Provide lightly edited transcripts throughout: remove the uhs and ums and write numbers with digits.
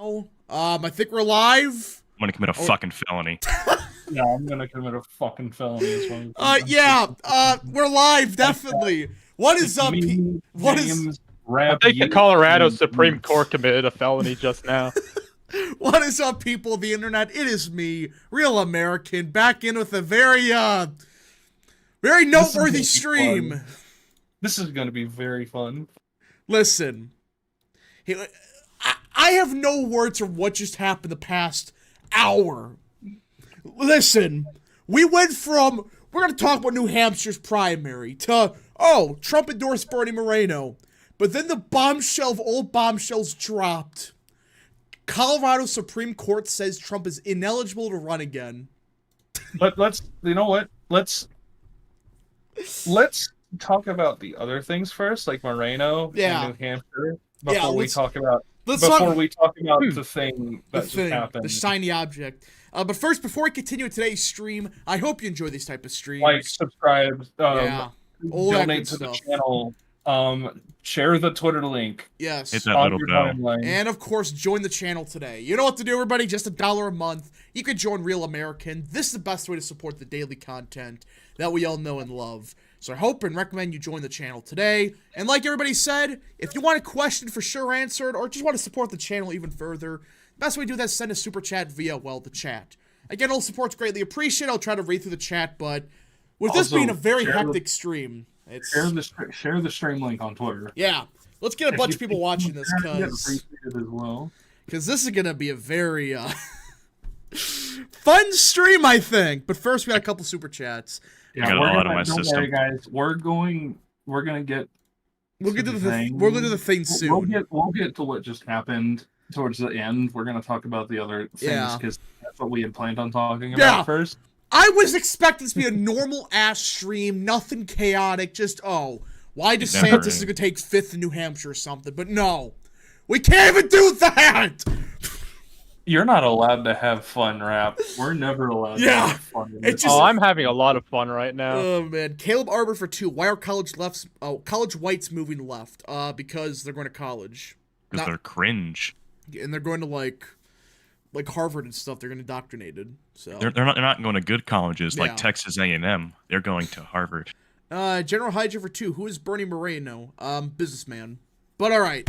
now. I think we're live. I'm gonna commit a fucking felony. Yeah, I'm gonna commit a fucking felony as well. We're live, definitely. What is up? What is? I think the Colorado Supreme Court committed a felony just now. What is up, people of the internet? It is me, Real American, back in with a very noteworthy stream. This is gonna be very fun. Listen, I have no words for what just happened the past hour. Listen, we went from, we're going to talk about New Hampshire's primary, to, oh, Trump endorsed Bernie Moreno. But then the bombshell of old bombshells dropped. Colorado Supreme Court says Trump is ineligible to run again. But you know what? Let's talk about the other things first, like Moreno and New Hampshire, before we talk about the thing that just happened. The shiny object. But first, before we continue today's stream, I hope you enjoy these type of streams. Like, subscribe, donate to the channel, share the Twitter link. Yes. Hit that little bell. Timeline. And of course, join the channel today. You know what to do, everybody. Just $1 a month. You can join Real American. This is the best way to support the daily content that we all know and love. So I hope and recommend you join the channel today. And like everybody said, if you want a question for sure answered, or just want to support the channel even further, the best way to do that is send a super chat via, well, the chat. Again, all support's greatly appreciated. I'll try to read through the chat, but with this being a very hectic stream, it's... Share the stream link on Twitter. Yeah. Let's get a bunch of people watching this, because this is going to be a very fun stream, I think. But first, we got a couple super chats. Yeah, I got a lot of my system. Worry, guys. We're gonna get. We'll get to the thing. We'll get to the thing soon. We'll get to what just happened towards the end. We're gonna talk about the other things because that's what we had planned on talking about first. I was expecting this to be a normal ass stream, nothing chaotic. Just why DeSantis is gonna take 5th in New Hampshire or something? But no, we can't even do that. You're not allowed to have fun, Rap. We're never allowed to have fun. I'm having a lot of fun right now. Oh, man. Caleb Arbor for 2. Why are college whites moving left? Because they're going to college. Because they're cringe. And they're going to, like Harvard and stuff. They're going to indoctrinated. So They're not going to good colleges like Texas A&M. They're going to Harvard. General Hydra for 2. Who is Bernie Moreno? Businessman. But all right.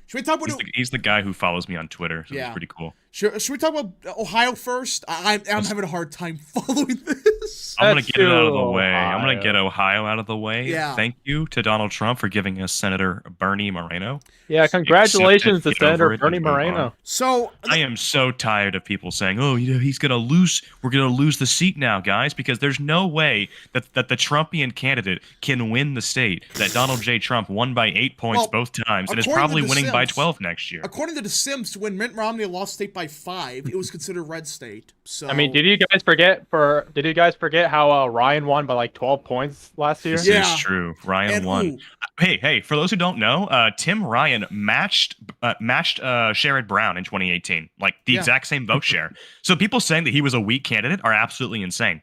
Should we talk about he's the guy who follows me on Twitter, so it's pretty cool. Should we talk about Ohio first? I'm having a hard time following this. I'm going to get it out of the way. I'm going to get Ohio out of the way. Yeah. Thank you to Donald Trump for giving us Senator Bernie Moreno. Yeah, congratulations to Senator Bernie Moreno. So I am so tired of people saying, "Oh, he's going to lose. We're going to lose the seat now, guys," because there's no way that the Trumpian candidate can win the state. That Donald J. Trump won by 8 points both times and is probably winning by 12 next year. According to the Sims, when Mitt Romney lost state by 5, it was considered red state. So I mean, did you guys forget how Ryan won by like 12 points last year? This is true. Ryan won. Hey, for those who don't know, Tim Ryan matched Sherrod Brown in 2018, like the exact same vote share. So people saying that he was a weak candidate are absolutely insane.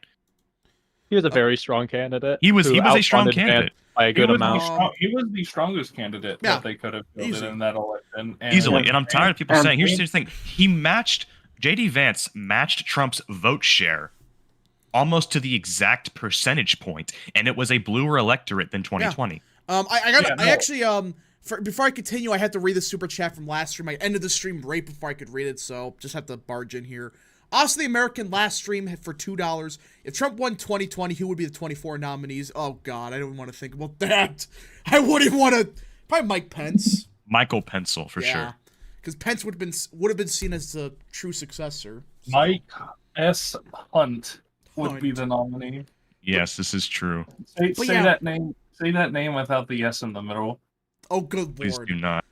He was a very strong candidate. He was a strong candidate by a good amount. He was the strongest candidate that they could have voted in that election. Easily. And I'm tired of people saying, here's the thing. J.D. Vance matched Trump's vote share almost to the exact percentage point, and it was a bluer electorate than 2020. Before I continue, I had to read the super chat from last stream. I ended the stream right before I could read it, so just have to barge in here. Also, the American last stream for $2. If Trump won 2020, who would be the 24 nominees? Oh, God, I don't even want to think about that. I wouldn't want to... Probably Mike Pence. Michael Pencil, for sure. Because Pence would have been seen as the true successor. So. Mike S. Hunt would be the nominee. Yes, this is true. Say that name. Say that name without the S in the middle. Oh, good Please lord! Do not.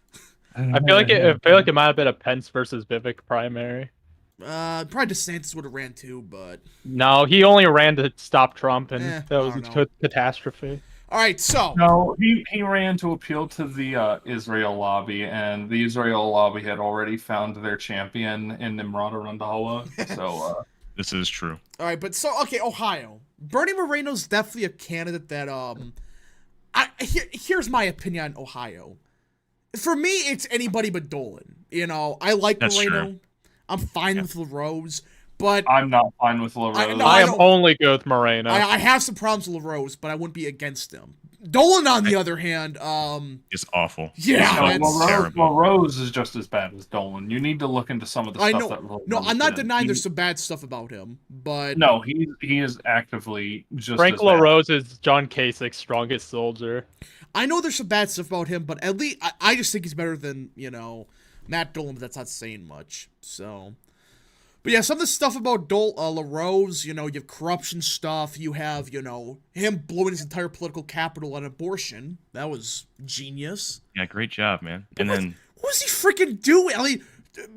I feel like it might have been a Pence versus Vivek primary. Probably DeSantis would have ran too, but no, he only ran to stop Trump, and that was a catastrophe. All right, so no, he ran to appeal to the Israel lobby, and the Israel lobby had already found their champion in Nimrod Randhawa. So this is true. All right, but Ohio. Bernie Moreno's definitely a candidate that here's my opinion on Ohio. For me, it's anybody but Dolan. You know, I like That's Moreno. true. I'm fine Yeah. with LaRose, but I'm not fine with LaRose. no, I am don't- only good with Moreno. I have some problems with LaRose, but I wouldn't be against him. Dolan, on the other hand, It's awful. Yeah, It's No, fucking that's- terrible. LaRose is just as bad as Dolan. You need to look into some of the I stuff know. that LaRose No, I'm not did. denying there's some bad stuff about him, but No, he is actively just Frank as bad. LaRose is John Kasich's strongest soldier. I know there's some bad stuff about him, but at least I just think he's better than, Matt Dolan, but that's not saying much. So, but yeah, some of the stuff about LaRose, you have corruption stuff. You have, him blowing his entire political capital on abortion. That was genius. Yeah, great job, man. And then What was he freaking doing? I mean,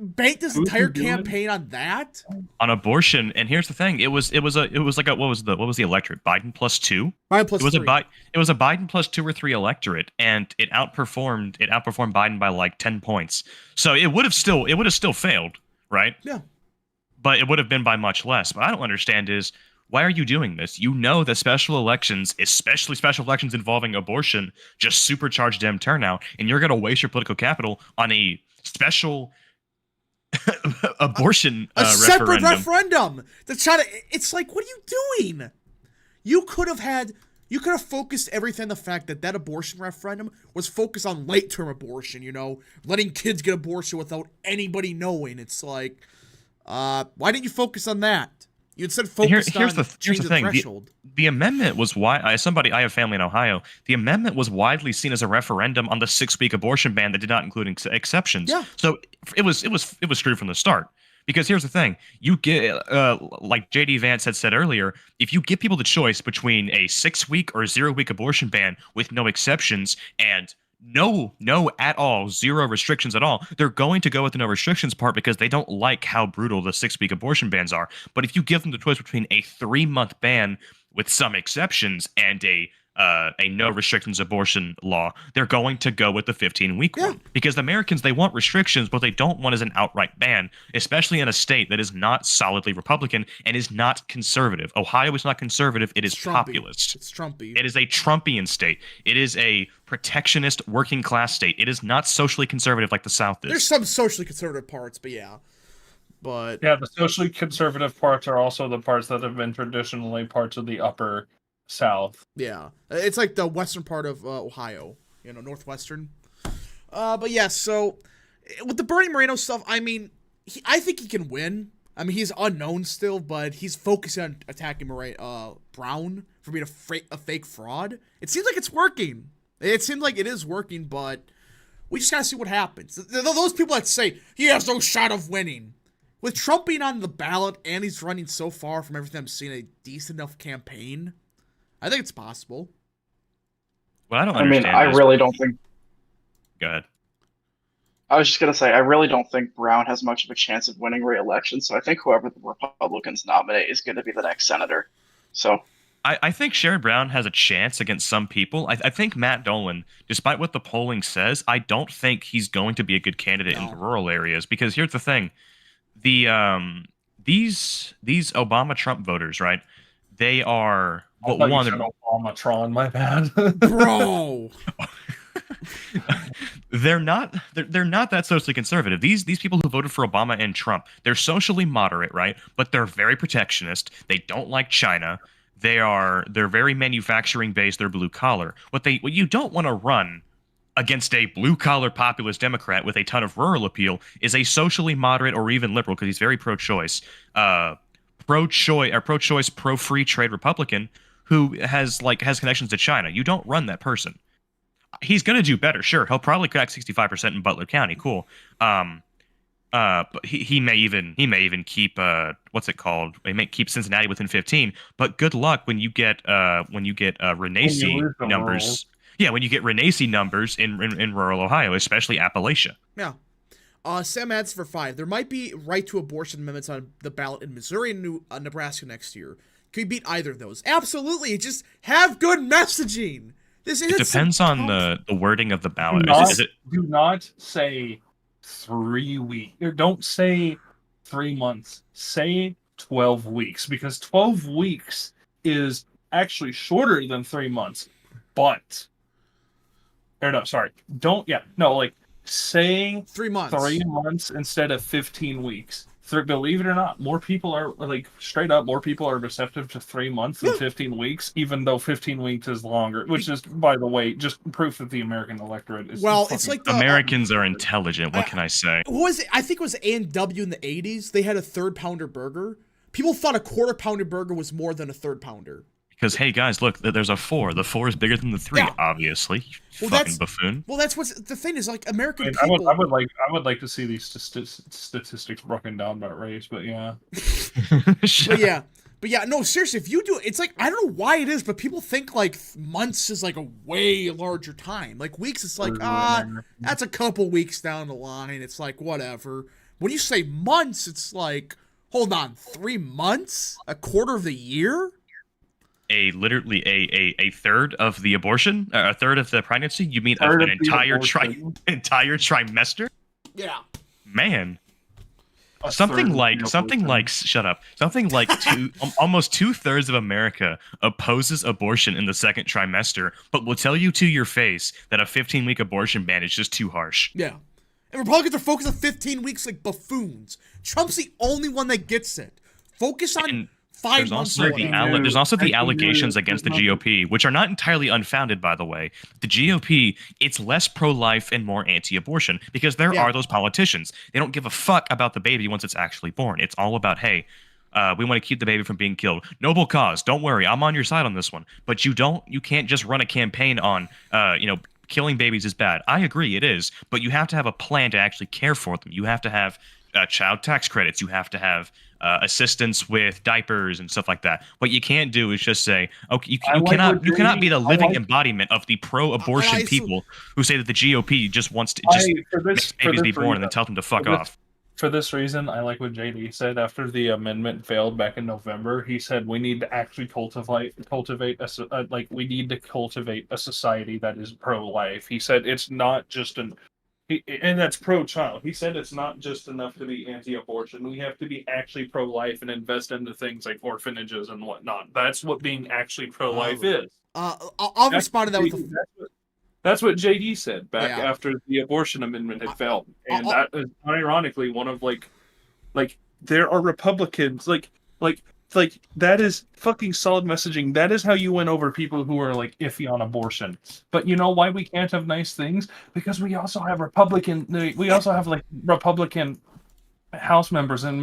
banked his What was he entire doing? campaign on that? on abortion, and here's the thing: it was like what was the electorate? Biden plus 2. Ryan plus It was 3. it was a Biden plus 2 or 3 electorate, and it outperformed Biden by like 10 points. So it would have still failed, right? Yeah. But it would have been by much less. But I don't understand is why are you doing this? You know that special elections, especially special elections involving abortion, just supercharge Dem turnout, and you're going to waste your political capital on a special abortion A separate referendum. referendum to try to. It's like, what are you doing? You could have focused everything on the fact that abortion referendum was focused on late-term abortion. Letting kids get abortion without anybody knowing. It's like, why didn't you focus on that? You instead focused Here's on the changing thing. threshold. The amendment was why I have family in Ohio. The amendment was widely seen as a referendum on the 6-week abortion ban that did not include exceptions. Yeah. So it was screwed from the start. Because here's the thing: you get like JD Vance had said earlier, if you give people the choice between a 6-week or 0-week abortion ban with no exceptions and no at all, 0 restrictions at all, they're going to go with the no restrictions part because they don't like how brutal the 6-week abortion bans are. But if you give them the choice between a 3-month ban with some exceptions and a no restrictions abortion law, they're going to go with the 15-week one. Because the Americans, they want restrictions, what they don't want is an outright ban, especially in a state that is not solidly Republican and is not conservative. Ohio is not conservative, it is Trumpy. populist. It's Trumpy. It is a Trumpian state. It is a protectionist working class state. It is not socially conservative like the South is. There's some socially conservative parts, but yeah. But Yeah, the socially conservative parts are also the parts that have been traditionally parts of the upper South. yeah, it's like the western part of Ohio, northwestern. But yeah, so with the Bernie Moreno stuff, I mean, I think he can win. I mean, he's unknown still, but he's focusing on attacking Brown for being a fake fraud. It seems like it's working. It seems like it is working, but we just gotta see what happens. Those people that say he has no shot of winning, with Trump being on the ballot and he's running so far from everything I'm seeing, a decent enough campaign, I think it's possible. What I don't I mean, understand I is... really don't think. Go ahead. I was just gonna say, I really don't think Brown has much of a chance of winning re-election. So I think whoever the Republicans nominate is going to be the next senator. So I think Sherrod Brown has a chance against some people. I think Matt Dolan, despite what the polling says, I don't think he's going to be a good candidate in the rural areas. Because here's the thing: these Obama Trump voters, right? They are Obama-tron, my bad. Bro. they're not that socially conservative. These people who voted for Obama and Trump, they're socially moderate, right? But they're very protectionist. They don't like China. They're very manufacturing based. They're blue collar. What you don't want to run against a blue collar populist Democrat with a ton of rural appeal is a socially moderate or even liberal, because he's very pro-choice, pro-choice, pro-free trade Republican who has connections to China. You don't run that person. He's going to do better, sure. He'll probably crack 65% in Butler County. Cool. But he may even keep what's it called? He may keep Cincinnati within 15. But good luck when you get Renacci numbers. Yeah, when you get Renacci numbers in rural Ohio, especially Appalachia. Yeah. Sam adds for 5. There might be right to abortion amendments on the ballot in Missouri and Nebraska next year. Can we beat either of those? Absolutely. Just have good messaging. It depends on the wording of the ballot. Do not say 3 weeks. Don't say 3 months. Say 12 weeks, because 12 weeks is actually shorter than 3 months. But, or no, sorry. say 3 months. 3 months instead of 15 weeks. Believe it or not, more people are straight up. More people are receptive to 3 months than 15 weeks, even though 15 weeks is longer. Which is, by the way, just proof that the American electorate is. Well, it's like the Americans are intelligent. What can I say? What was it? I think it was A&W in the 80s. They had a 3rd pounder burger. People thought a 1/4 pounder burger was more than a 3rd pounder. Because hey guys, look, there's a 4. The 4 is bigger than the 3, Yeah. obviously. Well, Fucking buffoon. Well, that's what's the thing is like American I people. I would like to see these statistics broken down by race, but yeah. But yeah, no, seriously, if you do, it's like I don't know why it is, but people think like months is like a way larger time. Like weeks, it's like that's a couple weeks down the line. It's like whatever. When you say months, it's like hold on, 3 months, a quarter of the year. Literally a third of the abortion, a third of the pregnancy. You mean an entire trimester? Yeah. Man. Something like shut up. Something like almost 2/3 of America opposes abortion in the 2nd trimester, but will tell you to your face that a 15-week abortion ban is just too harsh. Yeah. And Republicans are focused on 15 weeks like buffoons. Trump's the only one that gets it. Focus on 5 months. There's also the allegations against the GOP, which are not entirely unfounded, by the way. The GOP, it's less pro-life and more anti-abortion because there are those politicians. They don't give a fuck about the baby once it's actually born. It's all about, hey, we want to keep the baby from being killed. Noble cause. Don't worry, I'm on your side on this one. But you can't just run a campaign on, killing babies is bad. I agree, it is. But you have to have a plan to actually care for them. You have to have child tax credits. You have to have assistance with diapers and stuff like that. What you can't do is just say, okay, you cannot be the living embodiment of the pro-abortion people who say that the GOP just wants to make babies be born and then tell them to fuck off. For this reason, I like what JD said after the amendment failed back in November. He said we need to actually cultivate a society that is pro-life. He said it's not just and that's pro-child. He said it's not just enough to be anti-abortion. We have to be actually pro-life and invest into things like orphanages and whatnot. That's what being actually pro-life is. I'll respond to that with that's what JD said back after the abortion amendment had failed, and that is ironically one of like there are Republicans like that is fucking solid messaging. That is how you win over people who are like iffy on abortion. But you know why we can't have nice things? Because we also have Republican House members and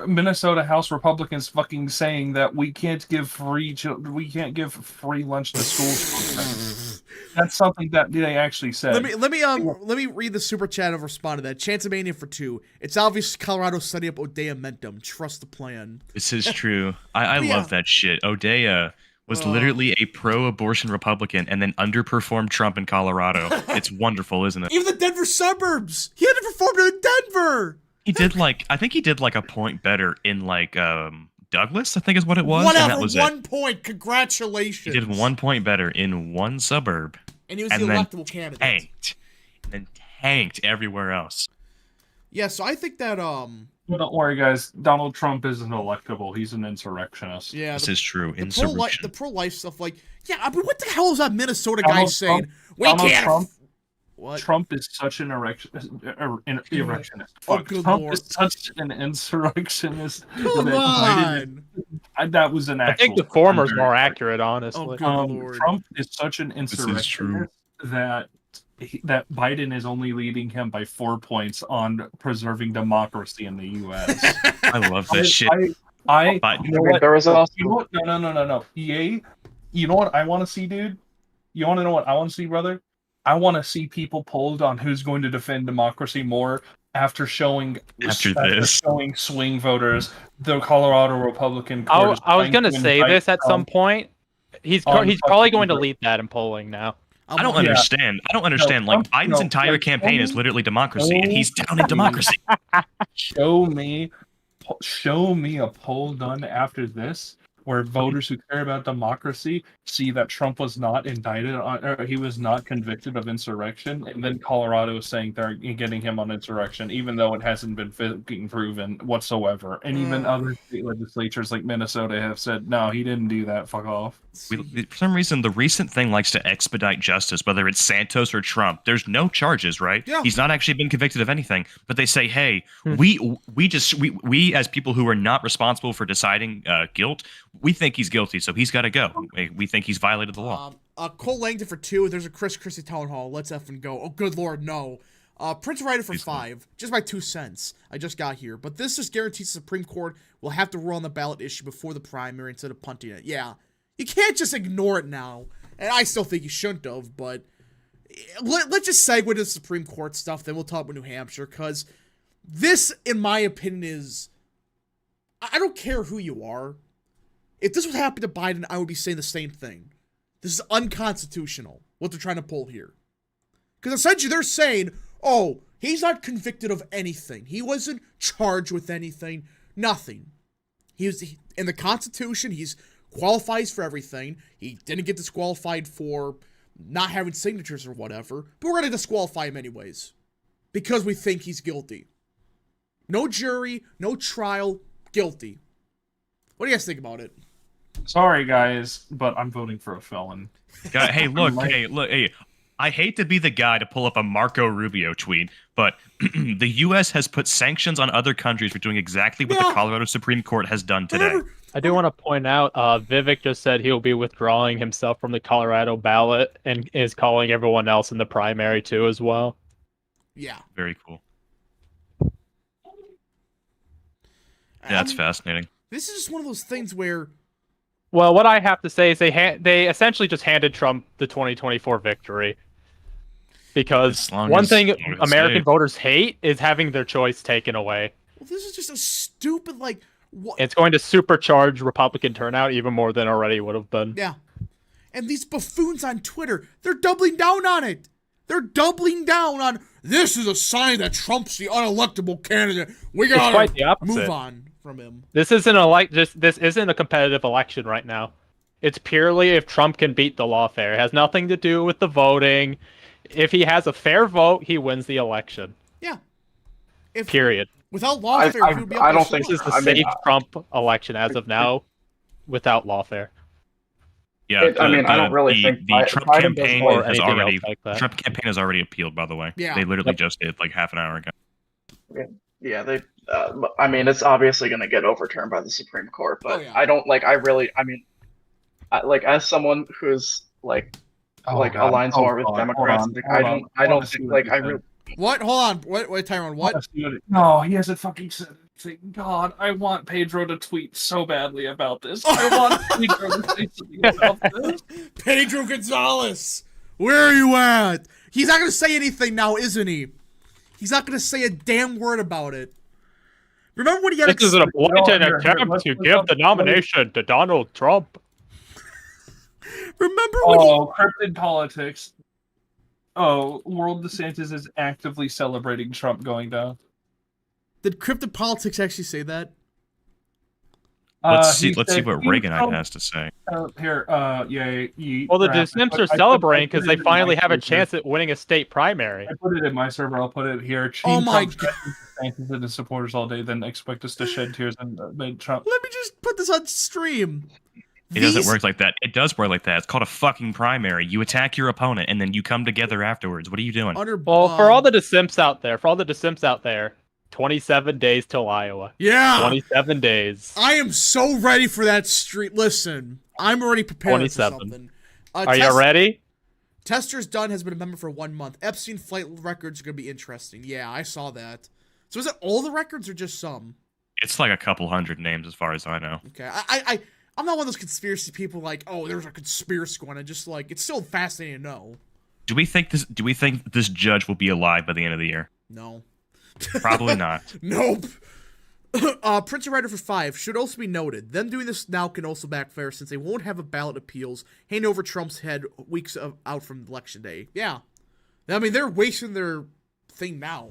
Minnesota House Republicans fucking saying that we can't give free lunch to school children. That's something that they actually said. Let me read the super chat and respond to that. Chanceomania for 2. It's obvious Colorado setting up O'Dea Mentum. Trust the plan. This is true. I love that shit. O'Dea was literally a pro-abortion Republican and then underperformed Trump in Colorado. It's wonderful, isn't it? Even the Denver suburbs. He underperformed in Denver. I think he did like a point better in Douglas, I think is what it was. Whatever, and that was 1 point. Congratulations. He did 1 point better in one suburb. And he was the electable candidate. And then tanked everywhere else. Yeah, so I think that Don't worry, guys. Donald Trump isn't electable. He's an insurrectionist. Yeah, this is true. The pro-life stuff, what the hell is that Minnesota guy saying? Trump is such an erectionist. Trump is such an insurrectionist. Come on. That was an actual. I think the former is more accurate, honestly. Trump is such an insurrectionist that Biden is only leading him by 4 points on preserving democracy in the U.S. I love this shit. You know what? There was also No. Yay! You know what I want to see, dude? You want to know what I want to see, brother? I want to see people polled on who's going to defend democracy more after showing swing voters the Colorado Republican court. I was going to say this at some point. He's probably going to lead that in polling now. I don't understand. Biden's entire campaign is literally democracy, and he's down in democracy. Show me a poll done after this where voters who care about democracy see that Trump was not indicted on, or he was not convicted of insurrection, and then Colorado is saying they're getting him on insurrection, even though it hasn't been fucking proven whatsoever. And even other state legislatures like Minnesota have said, no, he didn't do that. Fuck off. For some reason, the recent thing likes to expedite justice, whether it's Santos or Trump. There's no charges, right? Yeah. He's not actually been convicted of anything. But they say, hey, we as people who are not responsible for deciding guilt, we think he's guilty, so he's got to go. We think he's violated the law. Cole Langdon for 2. There's a Christie town hall. Let's effing go. Oh, good lord, no. Prince Ryder for 5. Just my 2 cents. I just got here. But this just guarantees the Supreme Court will have to rule on the ballot issue before the primary instead of punting it. Yeah. You can't just ignore it now. And I still think you shouldn't have, but let's just segue to the Supreme Court stuff, then we'll talk about New Hampshire, because this, in my opinion, is... I don't care who you are. If this would happen to Biden, I would be saying the same thing. This is unconstitutional, what they're trying to pull here. Because essentially they're saying, oh, he's not convicted of anything. He wasn't charged with anything. Nothing. In the Constitution, he's qualifies for everything. He didn't get disqualified for not having signatures or whatever, but we're going to disqualify him anyways. Because we think he's guilty. No jury, no trial, guilty. What do you guys think about it? Sorry, guys, but I'm voting for a felon. Hey, look, I hate to be the guy to pull up a Marco Rubio tweet, but the U.S. has put sanctions on other countries for doing exactly what the Colorado Supreme Court has done today. I do want to point out, Vivek just said he'll be withdrawing himself from the Colorado ballot and is calling everyone else in the primary too as well. Yeah. Very cool. Yeah, that's fascinating. This is just one of those things where... Well, what I have to say is they essentially just handed Trump the 2024 victory. Because one thing American voters hate is having their choice taken away. Well, this is just a stupid, what? It's going to supercharge Republican turnout even more than already would have been. Yeah. And these buffoons on Twitter, they're doubling down on it. They're doubling down on, this is a sign that Trump's the unelectable candidate. We gotta move on from him. This isn't this isn't a competitive election right now. It's purely if Trump can beat the lawfare. It has nothing to do with the voting. If he has a fair vote, he wins the election. Yeah. Period. Without lawfare, he would be I don't think this is the safe Trump election as of now, without lawfare. Yeah, I don't really think the Trump campaign has already like Trump campaign has already appealed. By the way, yeah, they literally just did like half an hour ago. Yeah, they. It's obviously going to get overturned by the Supreme Court, but yeah. I don't like. I really, as someone who's aligns more with Democrats, I don't think I really. What? Hold on. Wait, Tyrone. What? No, he hasn't fucking said it. God, I want Pedro to tweet so badly about this. I want Pedro to say something about this. Pedro Gonzalez, where are you at? He's not going to say anything now, isn't he? He's not going to say a damn word about it. Remember when he had... This is a blatant attempt to give the nomination to Donald Trump. Remember when cryptid politics. World DeSantis is actively celebrating Trump going down. Did cryptid politics actually say that? Let's see what Reagan has to say. Well, the DeSantis are celebrating because they finally have a chance at winning a state primary. I put it in my server. I'll put it here. Oh my God! DeSantis and his supporters all day, then expect us to shed tears and made Trump. Let me just put this on stream. It doesn't work like that. It does work like that. It's called a fucking primary. You attack your opponent and then you come together afterwards. What are you doing? Well, for all the DeSimps out there, 27 days till Iowa. Yeah. 27 days. I am so ready for that street. Listen, I'm already prepared 27. for something. Are you ready? Tester's Dunn has been a member for 1 month. Epstein flight records are going to be interesting. Yeah, I saw that. So is it all the records or just some? It's like a couple hundred names as far as I know. Okay. I'm not one of those conspiracy people like, oh, there's a conspiracy going on. Just like, it's still fascinating to know. Do we think this judge will be alive by the end of the year? No. Probably not. Nope. Prince Ryder for 5 should also be noted. Them doing this now can also backfire since they won't have a ballot appeals hang over Trump's head weeks out from election day. Yeah. I mean, they're wasting their thing now.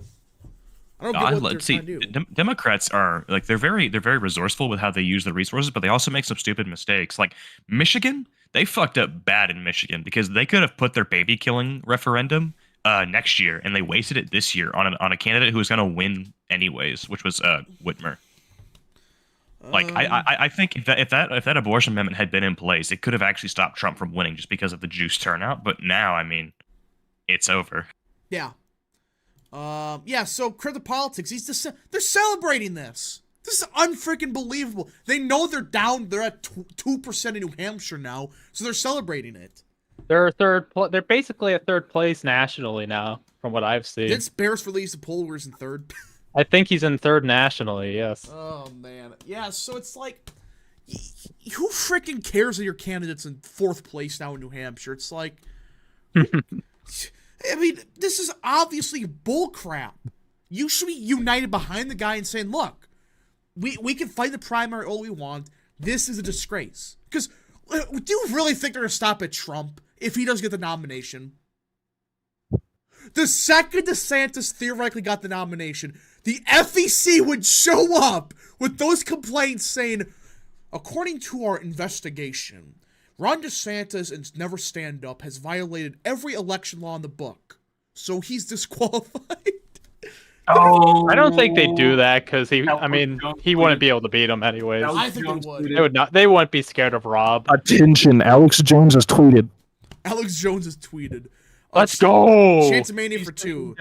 I don't get what they're see, trying to do. Democrats are like they're very resourceful with how they use the resources, but they also make some stupid mistakes. Like Michigan, they fucked up bad in Michigan because they could have put their baby killing referendum next year, and they wasted it this year on a candidate who was going to win anyways, which was Whitmer. Like I think if that abortion amendment had been in place, it could have actually stopped Trump from winning just because of the juice turnout. But now, I mean, it's over. Yeah. Yeah, so crypto politics, they're celebrating this. This is unfreaking believable. They know they're down, they're at 2% in New Hampshire now, so they're celebrating it. They're they're basically at third place nationally now, from what I've seen. Did Bears release the poll where he's in third? I think he's in third nationally, yes. Oh, man. Yeah, so it's like, who freaking cares that your candidate's in fourth place now in New Hampshire? It's like... I mean, this is obviously bullcrap. You should be united behind the guy and saying, look, we can fight the primary all we want. This is a disgrace. Because do you really think they're going to stop at Trump if he does get the nomination? The second DeSantis theoretically got the nomination, the FEC would show up with those complaints saying, according to our investigation, Ron DeSantis and Never Stand Up has violated every election law in the book, so he's disqualified. Oh, I don't think they'd do that because he wouldn't be able to beat him anyways. I think they would. They would not. They wouldn't be scared of Rob. Attention! Alex Jones has tweeted. Alex Jones has tweeted. Let's go. Chance-a-mania for 2.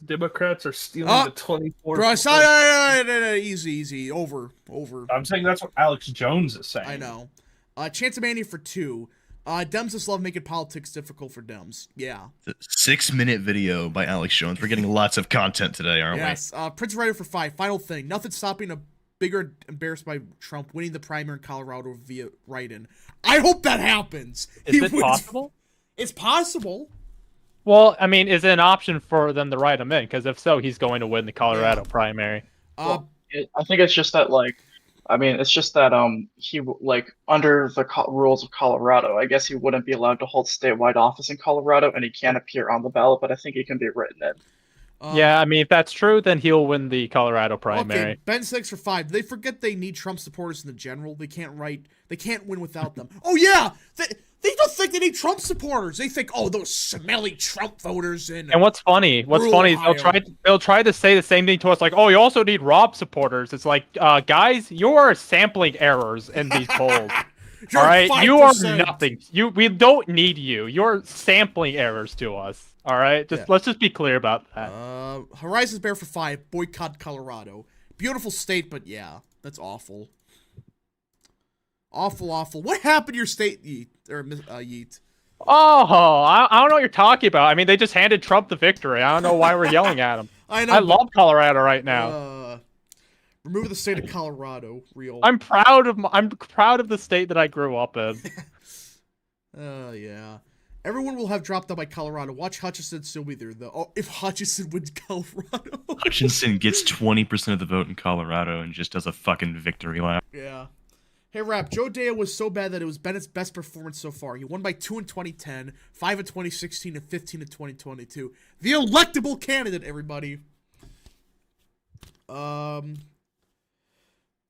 Democrats are stealing the 24. Bro, no, easy. Over. I'm saying that's what Alex Jones is saying. I know. Chance-a-mania for 2. Dems just love making politics difficult for Dems. Yeah. The 6-minute video by Alex Jones. We're getting lots of content today, aren't we? Yes. Prince Writer for 5. Final thing. Nothing stopping a bigger embarrassment by Trump winning the primary in Colorado via write-in. I hope that happens. Is it possible? It's possible. Well, I mean, is it an option for them to write him in? Because if so, he's going to win the Colorado primary. I think it's just that, he, under the rules of Colorado, I guess he wouldn't be allowed to hold statewide office in Colorado, and he can't appear on the ballot, but I think he can be written in. Yeah, I mean, if that's true, then he'll win the Colorado primary. Okay, Ben 6 for 5. They forget they need Trump supporters in the general. They can't win without them. Oh, yeah! They don't think they need Trump supporters. They think, oh, those smelly Trump voters in. And what's funny is they'll try to say the same thing to us, like, oh, you also need Rob supporters. It's like, guys, you're sampling errors in these polls. All right, 5%. You are nothing. We don't need you. You're sampling errors to us. All right, let's just be clear about that. Horizons Bear for 5. Boycott Colorado. Beautiful state, but yeah, that's awful. Awful. What happened to your state, Yeet? Oh, I don't know what you're talking about. I mean, they just handed Trump the victory. I don't know why we're yelling at him. I know. I love Colorado right now. Remove the state of Colorado. Real. I'm proud of the state that I grew up in. Yeah. Everyone will have dropped out by Colorado. Watch Hutchinson still be there, though. Oh, if Hutchinson wins Colorado. Hutchinson gets 20% of the vote in Colorado and just does a fucking victory lap. Yeah. Hey, Rap, Joe Deo was so bad that it was Bennett's best performance so far. He won by 2 in 2010, 5 in 2016, and 15 in 2022. The electable candidate, everybody.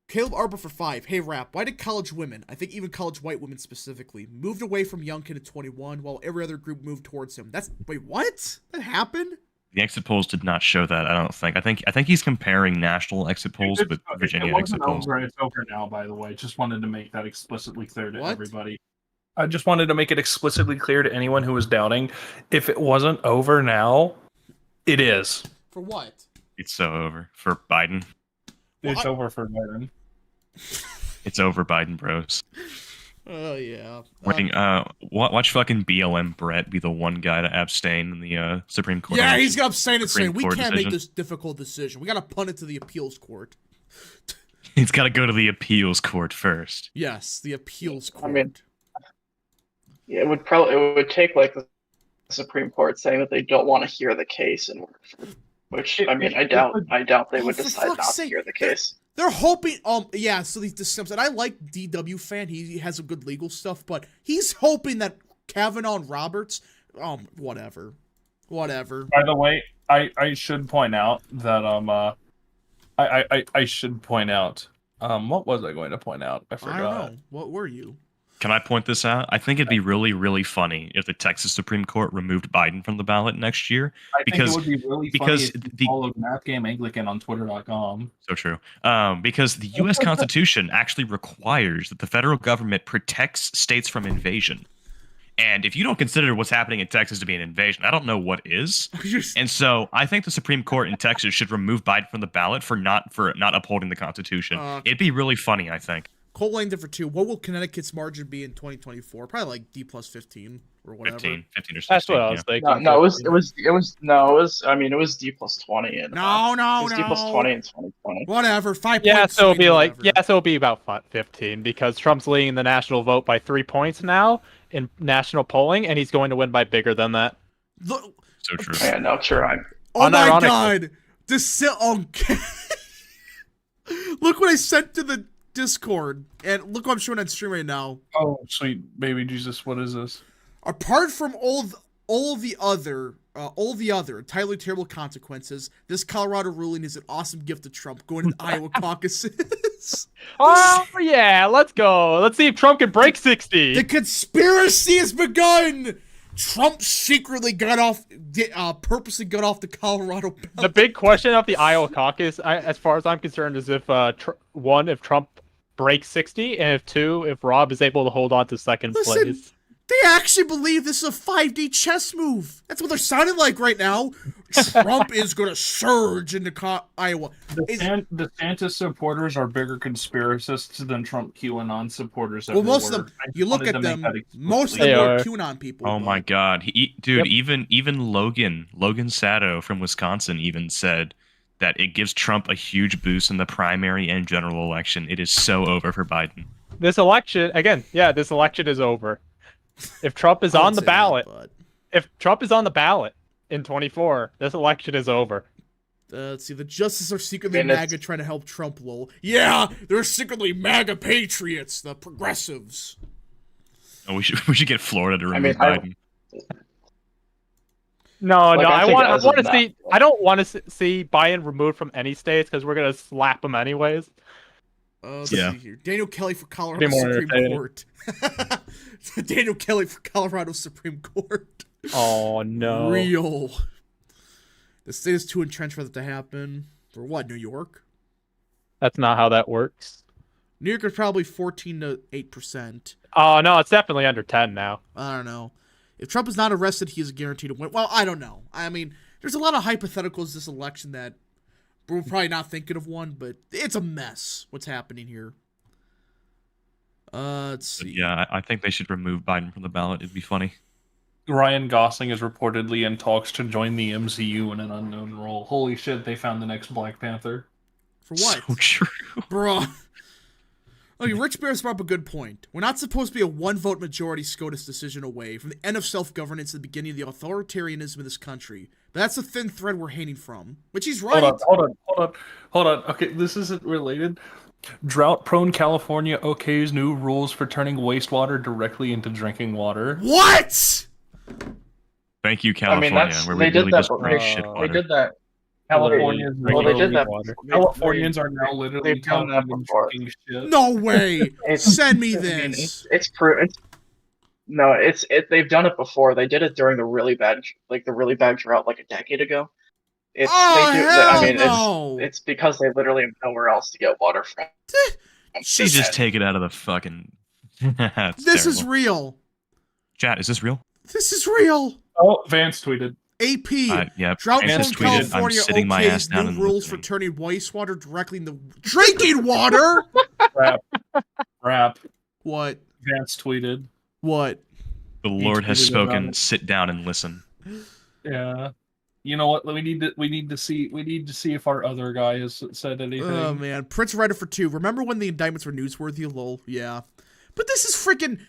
Caleb Arbor for 5. Hey, Rap, why did college women, I think even college white women specifically, moved away from Youngkin at 21 while every other group moved towards him? Wait, what? That happened? The exit polls did not show that, I don't think. I think he's comparing national exit polls with Virginia exit polls. It's over now, by the way. Just wanted to make that explicitly clear to everybody. I just wanted to make it explicitly clear to anyone who was doubting. If it wasn't over now, it is. For what? It's so over. For Biden. It's over for Biden. It's over, Biden bros. Oh, yeah. Watch fucking BLM Brett be the one guy to abstain in the Supreme Court. Yeah, he's gonna abstain and say, we can't decision. make this difficult decision. We gotta punt it to the appeals court. He's gotta go to the appeals court first. Yes, the appeals court. I mean, it would take, the Supreme Court saying that they don't want to hear the case, which, I mean, I doubt they would decide not to hear the case. They're hoping, so the Sims, and I like DW fan, he has some good legal stuff, but he's hoping that Kavanaugh and Roberts, whatever. Whatever. By the way, I should point out that I should point out what was I going to point out? I forgot. I don't know. What were you? Can I point this out? I think it'd be really, really funny if the Texas Supreme Court removed Biden from the ballot next year. I think it would be really funny if you followed Math Game Anglican on Twitter.com. So true. Because the U.S. Constitution actually requires that the federal government protects states from invasion. And if you don't consider what's happening in Texas to be an invasion, I don't know what is. And so I think the Supreme Court in Texas should remove Biden from the ballot for not upholding the Constitution. It'd be really funny, I think. Cole Langdon for 2. What will Connecticut's margin be in 2024? Probably like D plus 15 or whatever. 15 or 16. That's what I was thinking. No, it was D plus 20 and no. D plus 20 in 2020. Whatever. 5 Yeah, points. so it'll be like so it'll be about 15 because Trump's leading the national vote by 3 points now in national polling, and he's going to win by bigger than that. Look, So true. Yeah, no, sure. oh my God! Okay. Look what I sent to the Discord, and look what I'm showing on stream right now. Oh, sweet baby Jesus, what is this? Apart from all the other entirely terrible consequences, this Colorado ruling is an awesome gift to Trump going to the Iowa caucuses. Oh yeah, let's go. Let's see if Trump can break 60. The conspiracy has begun. Trump secretly purposely got off the Colorado ballot. The big question of the Iowa caucus, as far as I'm concerned, is if if Trump breaks 60, and if Rob is able to hold on to second place. They actually believe this is a 5D chess move. That's what they're sounding like right now. Trump is going to surge into Iowa. DeSantis supporters are bigger conspiracists than Trump QAnon supporters. Well, most of them, you look at them, most of them are QAnon people. Oh my God, dude! Yep. Even Logan Sato from Wisconsin even said that it gives Trump a huge boost in the primary and general election. It is so over for Biden. This election is over. If Trump is on the ballot, in 24, this election is over. Let's see, the justices are secretly MAGA trying to help Trump, lol. Yeah, they're secretly MAGA patriots, the progressives. Oh, we should get Florida to remove Biden. I don't want to see Biden removed from any states because we're gonna slap him anyways. Let's see here. Daniel Kelly for Colorado Supreme Court. Daniel Kelly for Colorado Supreme Court. Oh no. Real. The state is too entrenched for that to happen. For what, New York? That's not how that works. New York is probably 14 to 8%. Oh no, it's definitely under 10 now. I don't know. If Trump is not arrested, he is guaranteed to win. Well, I don't know. I mean, there's a lot of hypotheticals this election that we're probably not thinking of one, but it's a mess what's happening here. Let's see. Yeah, I think they should remove Biden from the ballot. It'd be funny. Ryan Gosling is reportedly in talks to join the MCU in an unknown role. Holy shit, they found the next Black Panther. For what? So true. Bruh. Okay, Rich Bears brought up a good point. We're not supposed to be a one-vote majority SCOTUS decision away from the end of self-governance at the beginning of the authoritarianism of this country. But that's the thin thread we're hanging from. Which he's right. Hold on. Okay, this isn't related. Drought-prone California okays new rules for turning wastewater directly into drinking water. What? Thank you, California. They did that. Californians are now literally done that before. Shit. No way. Send me this. They've done it before. They did it during the really bad drought like a decade ago. It's because they literally have nowhere else to get water from. She just take it out of the fucking. This is real. Chat, is this real? This is real. Oh, Vance tweeted. AP. Yep. Drought Vance from tweeted, California I'm sitting my ass okays down new and rules for listening. turning wastewater directly into drinking water. Rap. What? Vance tweeted. What? The Lord has spoken. Sit down and listen. Yeah. You know what? We need to see if our other guy has said anything. Oh man, Prince Ryder for 2. Remember when the indictments were newsworthy? Lol. Yeah. But this is freaking.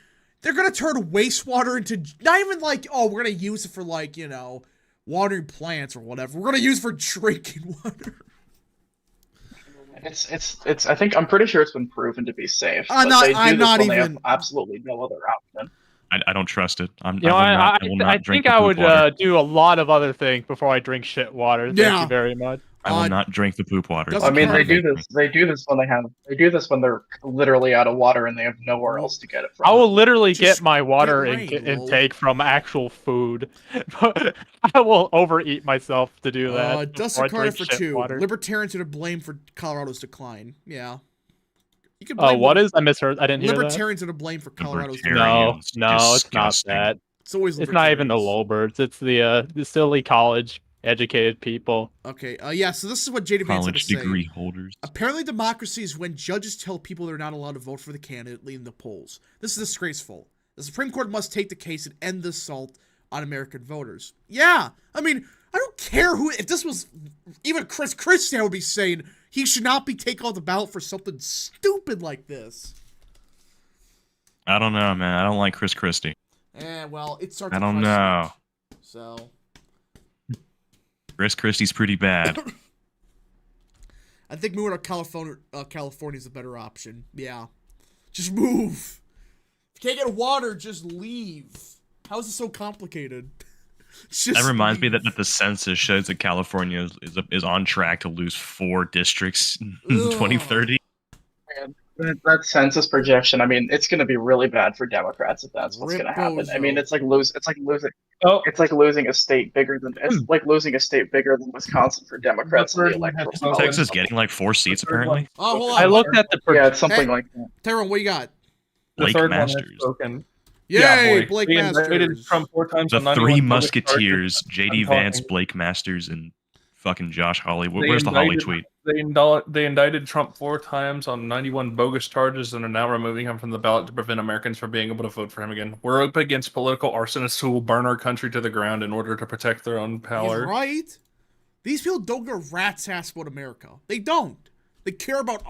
They're gonna turn wastewater into not even like, oh, we're gonna use it for like, you know, watering plants or whatever. We're gonna use it for drinking water. I'm pretty sure it's been proven to be safe. I'm not even. Have absolutely no other option. I don't trust it. I will I not drink think I the would poop water. do a lot of other things before I drink shit water. Thank Yeah. you very much. I will not drink the poop water. doesn't I mean, matter. they do this. They do this when they're literally out of water and they have nowhere else to get it from. I will literally Just get my water rain, lol. intake from actual food. I will overeat myself to do that. Dustin before I Carter drink for shit 2. water. Libertarians are to blame for Colorado's decline. Yeah. You can Oh, blame what is? I misheard. I didn't hear that. Libertarians are to blame for Colorado's decline. No, no, it's not Disgusting. that. It's always It's not even the libertarians. lowbirds. It's the silly college educated people. Okay, yeah, so this is what JD Vance had to College say. degree holders. Apparently democracy is when judges tell people they're not allowed to vote for the candidate leading the polls. This is disgraceful. The Supreme Court must take the case and end the assault on American voters. Yeah, I mean, I don't care who, if this was, even Christie would be saying he should not be taken off the ballot for something stupid like this. I don't know, man. I don't like Chris Christie. Well, it starts I don't know. So... Chris Christie's pretty bad. I think moving to California is a better option. Yeah. Just move. If you can't get water, just leave. How is it so complicated? Just That reminds me leave. that the census shows that California is on track to lose 4 districts in 2030. That census projection, I mean, it's going to be really bad for Democrats if that's what's going to happen. I mean, it's like losing a state bigger than Wisconsin for Democrats in the electoral college. Texas getting like 4 seats apparently. Oh, hold on. I looked at the Yeah, it's something Hey. like that. Tyrone, what you got? The Blake third one Masters. has spoken. Yay, Yeah, boy. Blake They indicted Masters. Trump 4 times The on 91 Three public Musketeers, charges. JD I'm Vance, talking. Blake Masters, and fucking Josh Hawley. They Where's the Hawley indicted- tweet? They indicted Trump 4 times on 91 bogus charges and are now removing him from the ballot to prevent Americans from being able to vote for him again. We're up against political arsonists who will burn our country to the ground in order to protect their own He's power. right. These people don't give a rat's ass about America. They don't. They care about,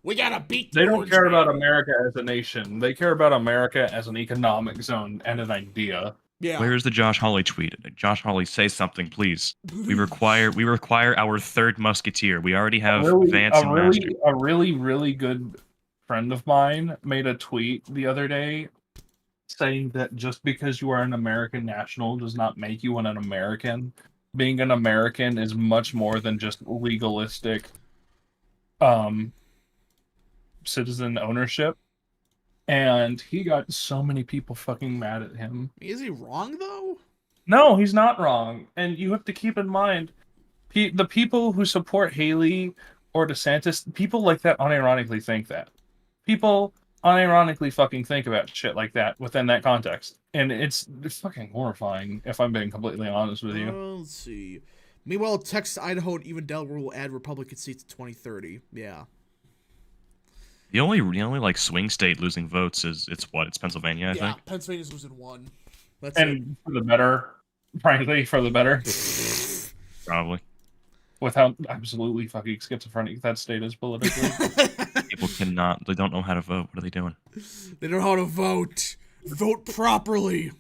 we gotta beat the They don't orange care man. about America as a nation. They care about America as an economic zone and an idea. Yeah. Where's the Josh Hawley tweet? Josh Hawley, say something, please. We require our third Musketeer. We already have Vance and Masters. A really good friend of mine made a tweet the other day saying that just because you are an American national does not make you an American. Being an American is much more than just legalistic citizen ownership. And he got so many people fucking mad at him. Is he wrong, though? No, he's not wrong. And you have to keep in mind, the people who support Haley or DeSantis, people like that unironically think that. People unironically fucking think about shit like that within that context. And it's fucking horrifying, if I'm being completely honest with you. Let's see. Meanwhile, Texas, Idaho, and even Delaware will add Republican seats in 2030. Yeah. The only like swing state losing votes is it's Pennsylvania, I Yeah, think. Pennsylvania's losing 1. That's And for the better, frankly, for the better, Probably. with how absolutely fucking schizophrenic that state is politically. it. People cannot. They don't know how to vote. What are they doing? They don't know how to vote. Vote properly.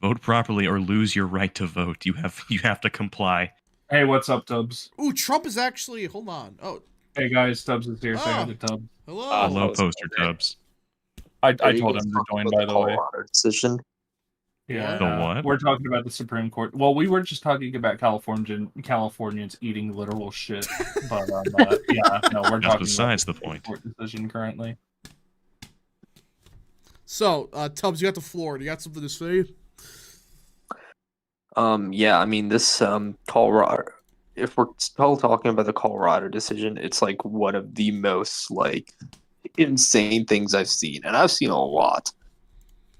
Vote properly or lose your right to vote. You have to comply. Hey, what's up, Tubbs? Ooh, Trump is actually. Hold on. Oh, Hey guys, Tubbs is here. Say hi Ah. to Tubbs. hello. Hello, was poster Tubbs. I told him to join, by the way. Colorado decision. Yeah. The what? We're talking about the Supreme Court. Well, we were just talking about Californians eating literal shit. But yeah, no, we're That's talking besides about the point. Court decision currently. So, Tubbs, you got the floor. Do you got something to say? Yeah, I mean this Colorado. If we're still talking about the Colorado decision, it's like one of the most like insane things I've seen, and I've seen a lot.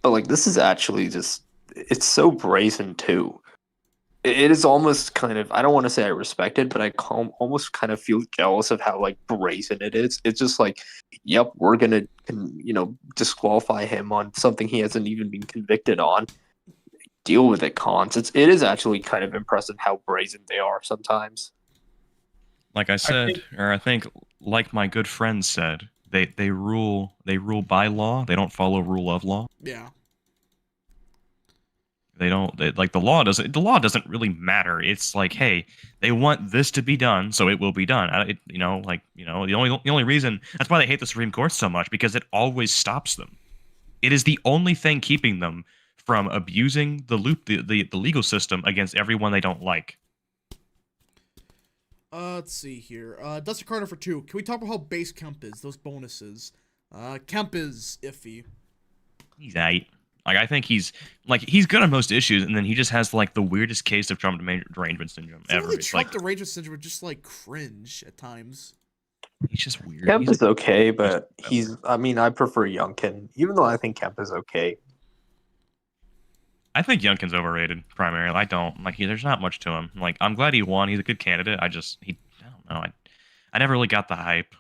But like this is actually just it's so brazen too. It is almost kind of I don't want to say I respect it, but I almost kind of feel jealous of how like brazen it is. It's just like, yep, we're gonna disqualify him on something he hasn't even been convicted on. Deal with it, cons. It is actually kind of impressive how brazen they are sometimes. Like I said, I think, like my good friend said, they rule by law. They don't follow rule of law. Yeah. Like the law doesn't really matter. It's like, hey, they want this to be done, so it will be done. The only reason that's why they hate the Supreme Court so much, because it always stops them. It is the only thing keeping them from abusing the legal system against everyone they don't like. Let's see here. Dusty Carter for 2. Can we talk about how base Kemp is? Those bonuses. Kemp is iffy. He's aight. Like, I think he's good on most issues, and then he just has like the weirdest case of Trump derangement syndrome ever. It's Trump derangement syndrome would just like cringe at times. He's just weird. Kemp is okay, but I mean, I prefer Youngkin, even though I think Kemp is okay. I think Youngkin's overrated, primarily. I don't. Like, there's not much to him. Like, I'm glad he won. He's a good candidate. I don't know. I never really got the hype.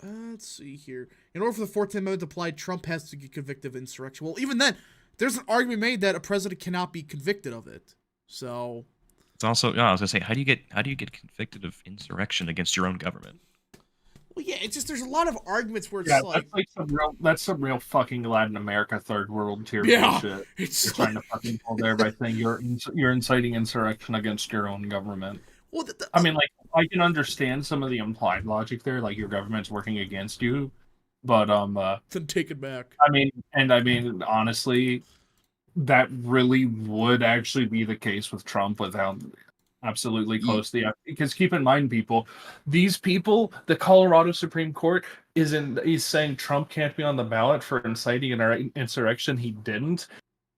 Let's see here. In order for the 14th Amendment to apply, Trump has to get convicted of insurrection. Well, even then, there's an argument made that a president cannot be convicted of it. So... It's also, I was gonna say, how do you get convicted of insurrection against your own government? Well, yeah, it's just there's a lot of arguments where it's that's some real fucking Latin America third world tier bullshit. It's you're trying to fucking pull there by saying you're inciting insurrection against your own government. Well, I mean, like, I can understand some of the implied logic there, like your government's working against you, but then take it back. I mean, honestly, that really would actually be the case with Trump without absolutely close to the, because keep in mind, these people, the Colorado Supreme Court is saying Trump can't be on the ballot for inciting an insurrection. He didn't.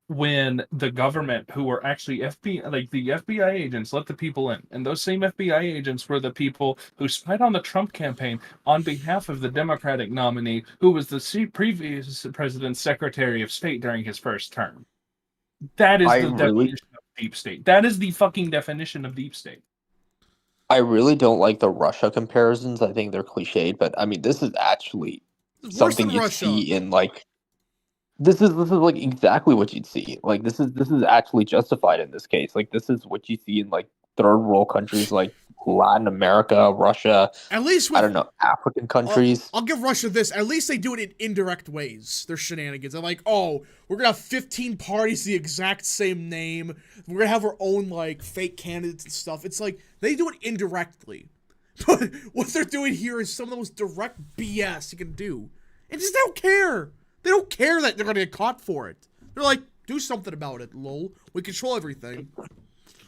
When the government, who were actually FBI, like the FBI agents, let the people in, and those same FBI agents were the people who spied on the Trump campaign on behalf of the Democratic nominee, who was the previous president's Secretary of State during his first term. That is the definition of deep state. That is the fucking definition of deep state. I really don't like the Russia comparisons. I think they're cliched, but I mean, this is actually something you see in like. This is like exactly what you'd see. Like this is actually justified in this case. Like this is what you see in like third world countries like Latin America, Russia. At least with, I don't know, African countries. I'll give Russia this. At least they do it in indirect ways. Their shenanigans. They're like, oh, we're gonna have 15 parties the exact same name. We're gonna have our own like fake candidates and stuff. It's like they do it indirectly. But what they're doing here is some of the most direct BS you can do. And just they don't care. They don't care that they're going to get caught for it. They're like, do something about it, lol. We control everything.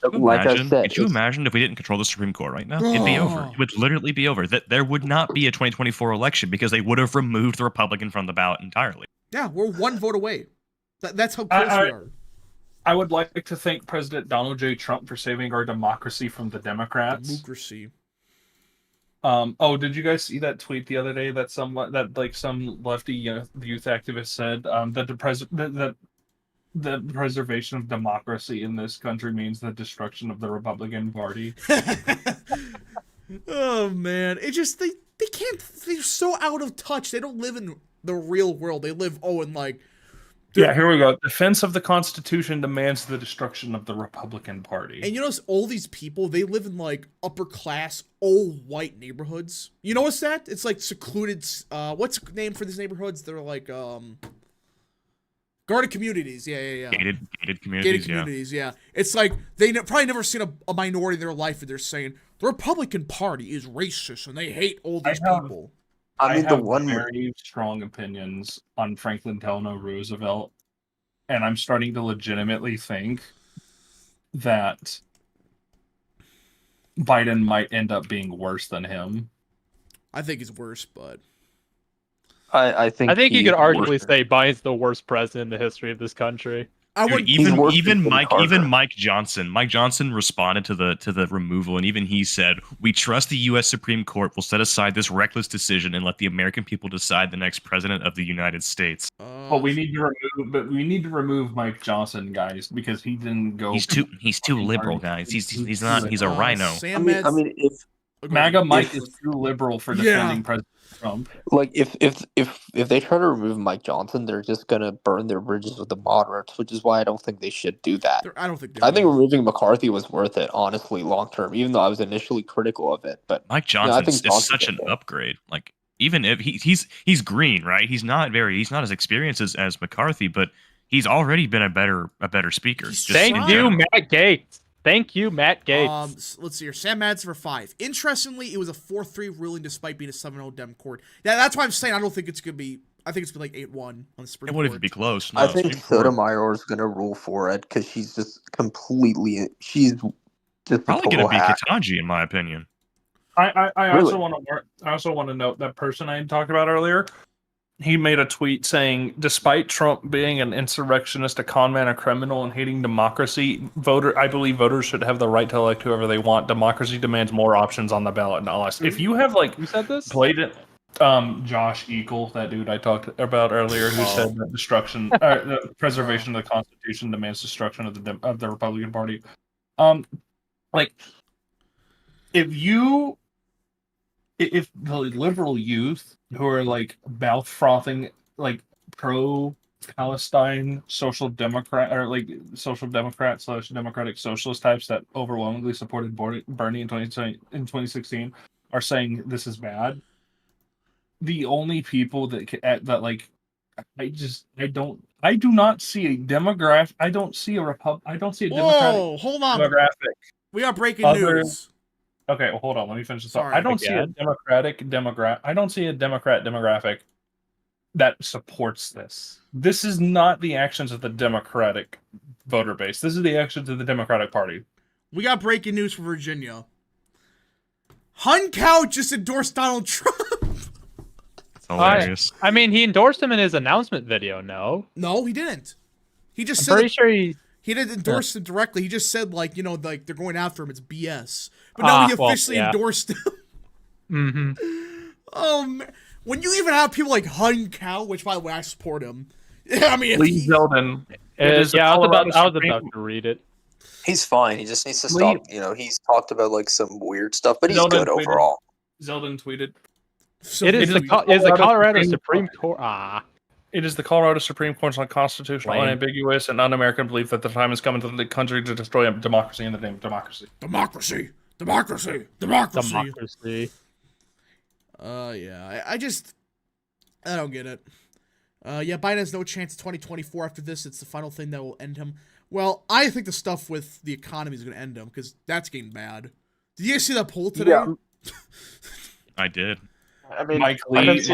Like I said, could you imagine if we didn't control the Supreme Court right now? It'd be over. It would literally be over. That there would not be a 2024 election because they would have removed the Republican from the ballot entirely. Yeah, we're one vote away. That's how close we are. I would like to thank President Donald J. Trump for saving our democracy from the Democrats. Democracy. Did you guys see that tweet the other day that some lefty youth activist said that the preservation of democracy in this country means the destruction of the Republican Party? Oh man, it just they can't. They're so out of touch. They don't live in the real world. They live in like. Yeah, here we go. Defense of the Constitution demands the destruction of the Republican Party. And you notice all these people, they live in like upper class, old white neighborhoods. You notice that? It's like secluded. What's the name for these neighborhoods? They're like guarded communities. Yeah. Gated communities. Gated communities. Yeah. It's like they probably never seen a minority in their life, and they're saying the Republican Party is racist and they hate all these people. I have very strong opinions on Franklin Delano Roosevelt, and I'm starting to legitimately think that Biden might end up being worse than him. I think he's worse, but I think you could arguably say Biden's the worst president in the history of this country. Even Mike Johnson. Mike Johnson responded to the removal, and even he said, "We trust the U.S. Supreme Court will set aside this reckless decision and let the American people decide the next president of the United States." But we need to remove Mike Johnson, guys, because he didn't go. He's too liberal, guys. He's not. He's a rhino. I mean, if MAGA Mike is too liberal for defending President Trump. Like if they try to remove Mike Johnson, they're just gonna burn their bridges with the moderates, which is why I don't think they should do that. I think removing McCarthy was worth it, honestly, long term. Even though I was initially critical of it, but Mike Johnson is such an upgrade. Like even if he's green, right? He's not as experienced as McCarthy, but he's already been a better speaker. Thank you, Matt Gaetz. Thank you, Matt Gaetz. Let's see here. Sam Madsen for 5. Interestingly, it was a 4-3 ruling despite being a 7-0 Dem court. Yeah, that's why I'm saying I don't think it's going to be... I think it's been like 8-1 on the Supreme It Court. wouldn't even be close. No, I think Supreme Court- Sotomayor is going to rule for it because she's just completely. She's just probably a going total to be hack. Katanji, in my opinion. I Really? also want to note that person I talked about earlier. He made a tweet saying, despite Trump being an insurrectionist, a conman, a criminal, and hating democracy, I believe voters should have the right to elect whoever they want. Democracy demands more options on the ballot, not less. If you have Who said this? blatant, Josh Eagle, that dude I talked about earlier, who said that the preservation of the Constitution demands destruction of the Republican Party. Like, if the liberal youth who are like mouth frothing, like pro Palestine social democrat or like social democrat / democratic socialist types that overwhelmingly supported Bernie in 2016 are saying this is bad. The only people that like I do not see a demographic. I don't see a democratic hold on. demographic. We got breaking news. Okay, well, hold on. Let me finish this up. Sorry, I don't see a Democrat demographic that supports this. This is not the actions of the Democratic voter base. This is the actions of the Democratic Party. We got breaking news from Virginia. Hun Cow just endorsed Donald Trump. It's hilarious. I mean, he endorsed him in his announcement video. No, he didn't. He just I'm said pretty sure he. He didn't endorse him directly. He just said, like, like they're going after him. It's BS. But now he officially endorsed him. Mm-hmm. Oh, man. When you even have people like Hun Cow, which, by the way, I support him. I mean, Lee Zeldin. I was about to read it. He's fine. He just needs to stop. He's talked about like some weird stuff, but he's good overall. Zeldin tweeted. It is the Colorado Supreme Court. It is the Colorado Supreme Court's unconstitutional, unambiguous, and un-American belief that the time has come into the country to destroy democracy in the name of democracy. Democracy. Yeah. I don't get it. Biden has no chance in 2024 after this. It's the final thing that will end him. Well, I think the stuff with the economy is going to end him because that's getting bad. Did you guys see that poll today? Yeah. I did. I mean, Mike Lee's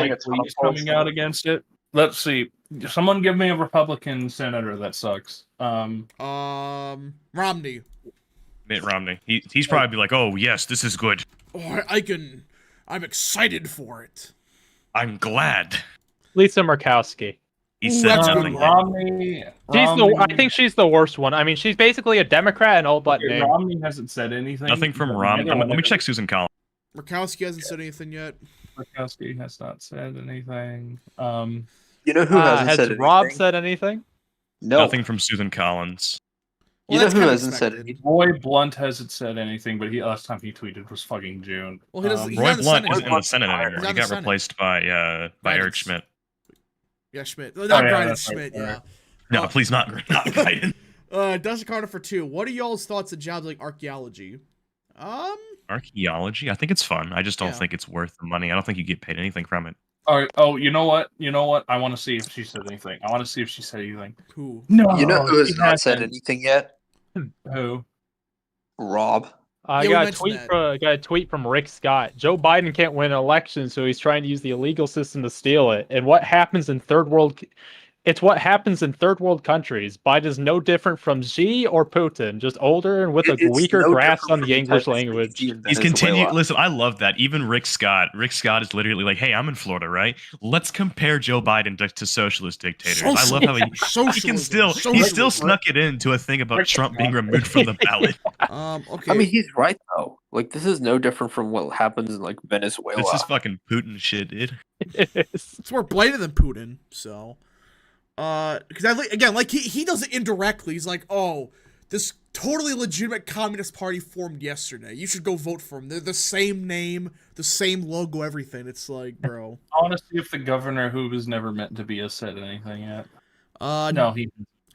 coming out against it. Let's see. Someone give me a Republican senator that sucks. Romney. Mitt Romney. He's probably like, oh yes, this is good. Oh, I'm excited for it. I'm glad. Lisa Murkowski. He said nothing. Romney. I think she's the worst one. I mean, she's basically a Democrat and all but name. Romney hasn't said anything. Nothing from Romney. Let me check Susan Collins. Murkowski hasn't said anything yet. Murkowski has not said anything. You know who hasn't has said anything? Rob said anything? No. Nothing from Susan Collins. Well, You know that's who kinda hasn't said expected. anything? Roy Blunt hasn't said anything, but last time he tweeted was fucking June. Well, he doesn't. He's Roy not in the Blunt Senate isn't in anymore. the Senate He's anymore. not He in the got Senate. replaced by Eric Biden. Schmidt. Yeah, Schmidt. Not yeah, Biden, that's Schmidt, right. yeah. No, please not Biden. Dustin Carter for 2. What are y'all's thoughts on jobs like archaeology? Archaeology? I think it's fun. I just don't Yeah. think it's worth the money. I don't think you get paid anything from it. All right. Oh, you know what? I want to see if she said anything. Who? No. You know who has she not said hasn't. anything yet? Who? Rob. I Yeah, got we mentioned a tweet from Rick Scott. Joe Biden can't win an election, so he's trying to use the illegal system to steal it. And what happens in third world countries. Biden is no different from Xi or Putin, just older and with a It's weaker no grasp different on the from English Texas language. in He's Venezuela. continuing. Listen, I love that. Even Rick Scott. Rick Scott is literally like, "Hey, I'm in Florida, right? Let's compare Joe Biden to socialist dictators." I love how he can still snuck it into a thing about Trump being removed from the ballot. Okay. I mean, he's right though. Like, this is no different from what happens in like Venezuela. This is fucking Putin shit, dude. It is. it's more blatant than Putin, so. Because he does it indirectly. He's like, oh, this totally legitimate communist party formed yesterday. You should go vote for them. They're the same name, the same logo, everything. It's like, bro. I want to see if the governor, who was never meant to be, has said anything yet. No,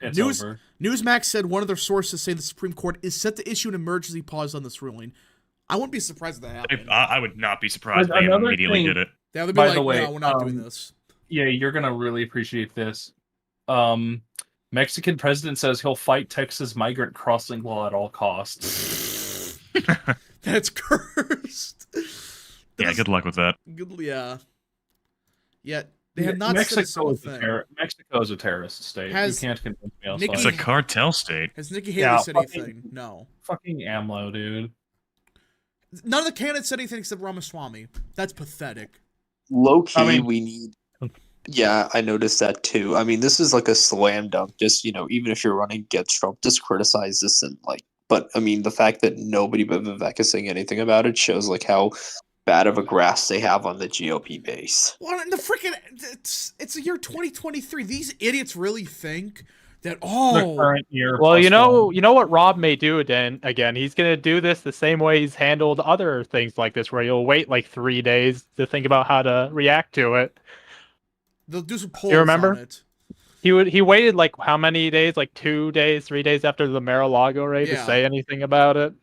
it's over. Newsmax said one of their sources say the Supreme Court is set to issue an emergency pause on this ruling. I wouldn't be surprised if that happened. I would not be surprised if they Another immediately thing- did it. They would be By like, the way, no, we're not doing this. Yeah, you're gonna really appreciate this. Mexican president says he'll fight Texas migrant crossing law at all costs. That's cursed. Yeah, good luck with that. Yeah. They have not said a single Mexico is thing. Mexico is a terrorist state. Has You can't convince me Nikki- It's a cartel state. Has Nikki Haley Yeah, said anything? No. fucking AMLO, dude. None of the candidates said anything except Ramaswamy. That's pathetic. Low key, I mean- we need. Yeah, I noticed that too. I mean, this is like a slam dunk. Just even if you're running against Trump, just criticize this and like. But I mean, the fact that nobody but Vivek is saying anything about it shows like how bad of a grasp they have on the GOP base. Well, in the freaking it's the year 2023. These idiots really think that The current year. Well, plus you know what Rob may do again. He's gonna do this the same way he's handled other things like this, where he'll wait like 3 days to think about how to react to it. they'll do some polls remember? on it. He waited like how many days? Like 2 days, 3 days after the Mar-a-Lago raid Yeah. to say anything about it.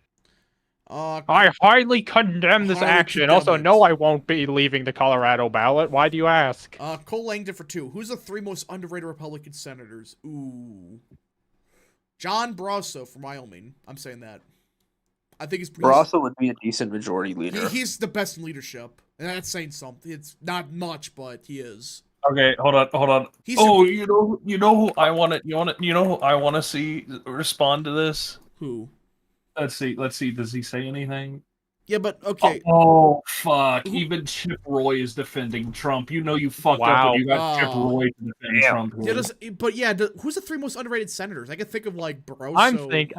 Uh, I highly condemn this Highly action. condemn Also, it. no, I won't be leaving the Colorado ballot. Why do you ask? Cole Langdon for 2. Who's the 3 most underrated Republican senators? Ooh. John Barrasso from Wyoming. I'm saying that. I think he's Barrasso would be a decent majority leader. he's the best in leadership. And that's saying something. It's not much, but he is. Okay, hold on. He's You know who I want to who I want to see respond to this? who? Let's see. Does he say anything? Yeah, but okay. Oh fuck! Even Chip Roy is defending Trump. You know you fucked up Wow. when you got Chip Oh. Roy to defend Trump. Who's the 3 most underrated senators? I can think of like Barroso. I gotta think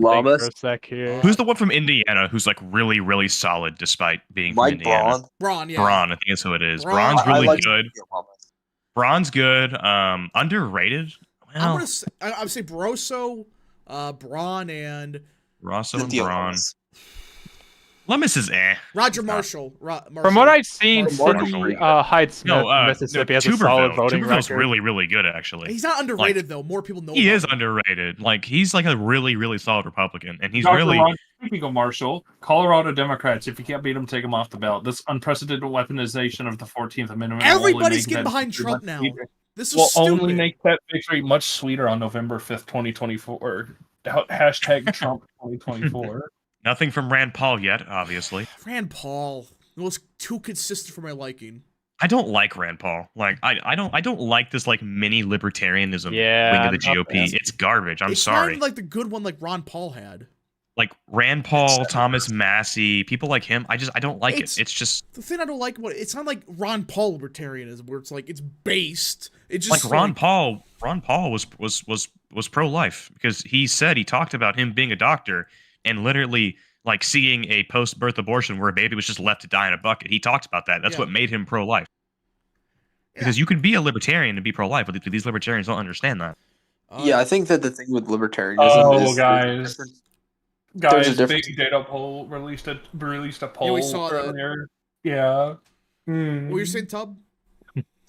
Llamas. for a sec here. Who's the one from Indiana who's like really, really solid despite being from Mike Indiana? Braun. Braun, yeah. Braun, I think that's who it is. Braun. Braun's really I like good. Braun's good. Underrated. I'm Well, gonna say, I would say Barroso, Braun, and Rosso and Cynthia Braun. Lummis. Lummis is Roger Marshall. Marshall. From what I've seen, Marshall. Cindy Hyde-Smith from Mississippi has a solid voting Tuberville's record. really, really good actually. He's not underrated though. More people know. He about is him. underrated. Like he's like a really, really solid Republican, and he's Dr. really Ron, speaking of Marshall, Colorado Democrats, if you can't beat them, take them off the ballot. This unprecedented weaponization of the 14th Amendment. will only Everybody's make getting that behind victory Trump much now. sweeter. This Will is stupid. only make that victory much sweeter on November 5th, 2024. Hashtag Trump 2024. nothing from Rand Paul yet. Obviously, Rand Paul. It was too consistent for my liking. I don't like Rand Paul. Like I don't like this like mini libertarianism Yeah, wing of the I'm not GOP. fan. It's garbage. I'm It's sorry. not even like the good one like Ron Paul had. Like Rand Paul, Thomas Massey, people like him. I don't like It's- it. It's just The thing I don't like about it, it's not like Ron Paul libertarianism where it's like it's based. It's like just Ron Paul. Ron Paul was pro life because he talked about him being a doctor and literally like seeing a post birth abortion where a baby was just left to die in a bucket. He talked about that. That's Yeah. what made him pro life. Because you can be a libertarian and be pro life, but these libertarians don't understand that. Yeah, I think that the thing with libertarianism Oh, is guys. there's a Guys, difference. Big Data Poll released a poll we saw that. earlier. Yeah. What you're saying, Tub?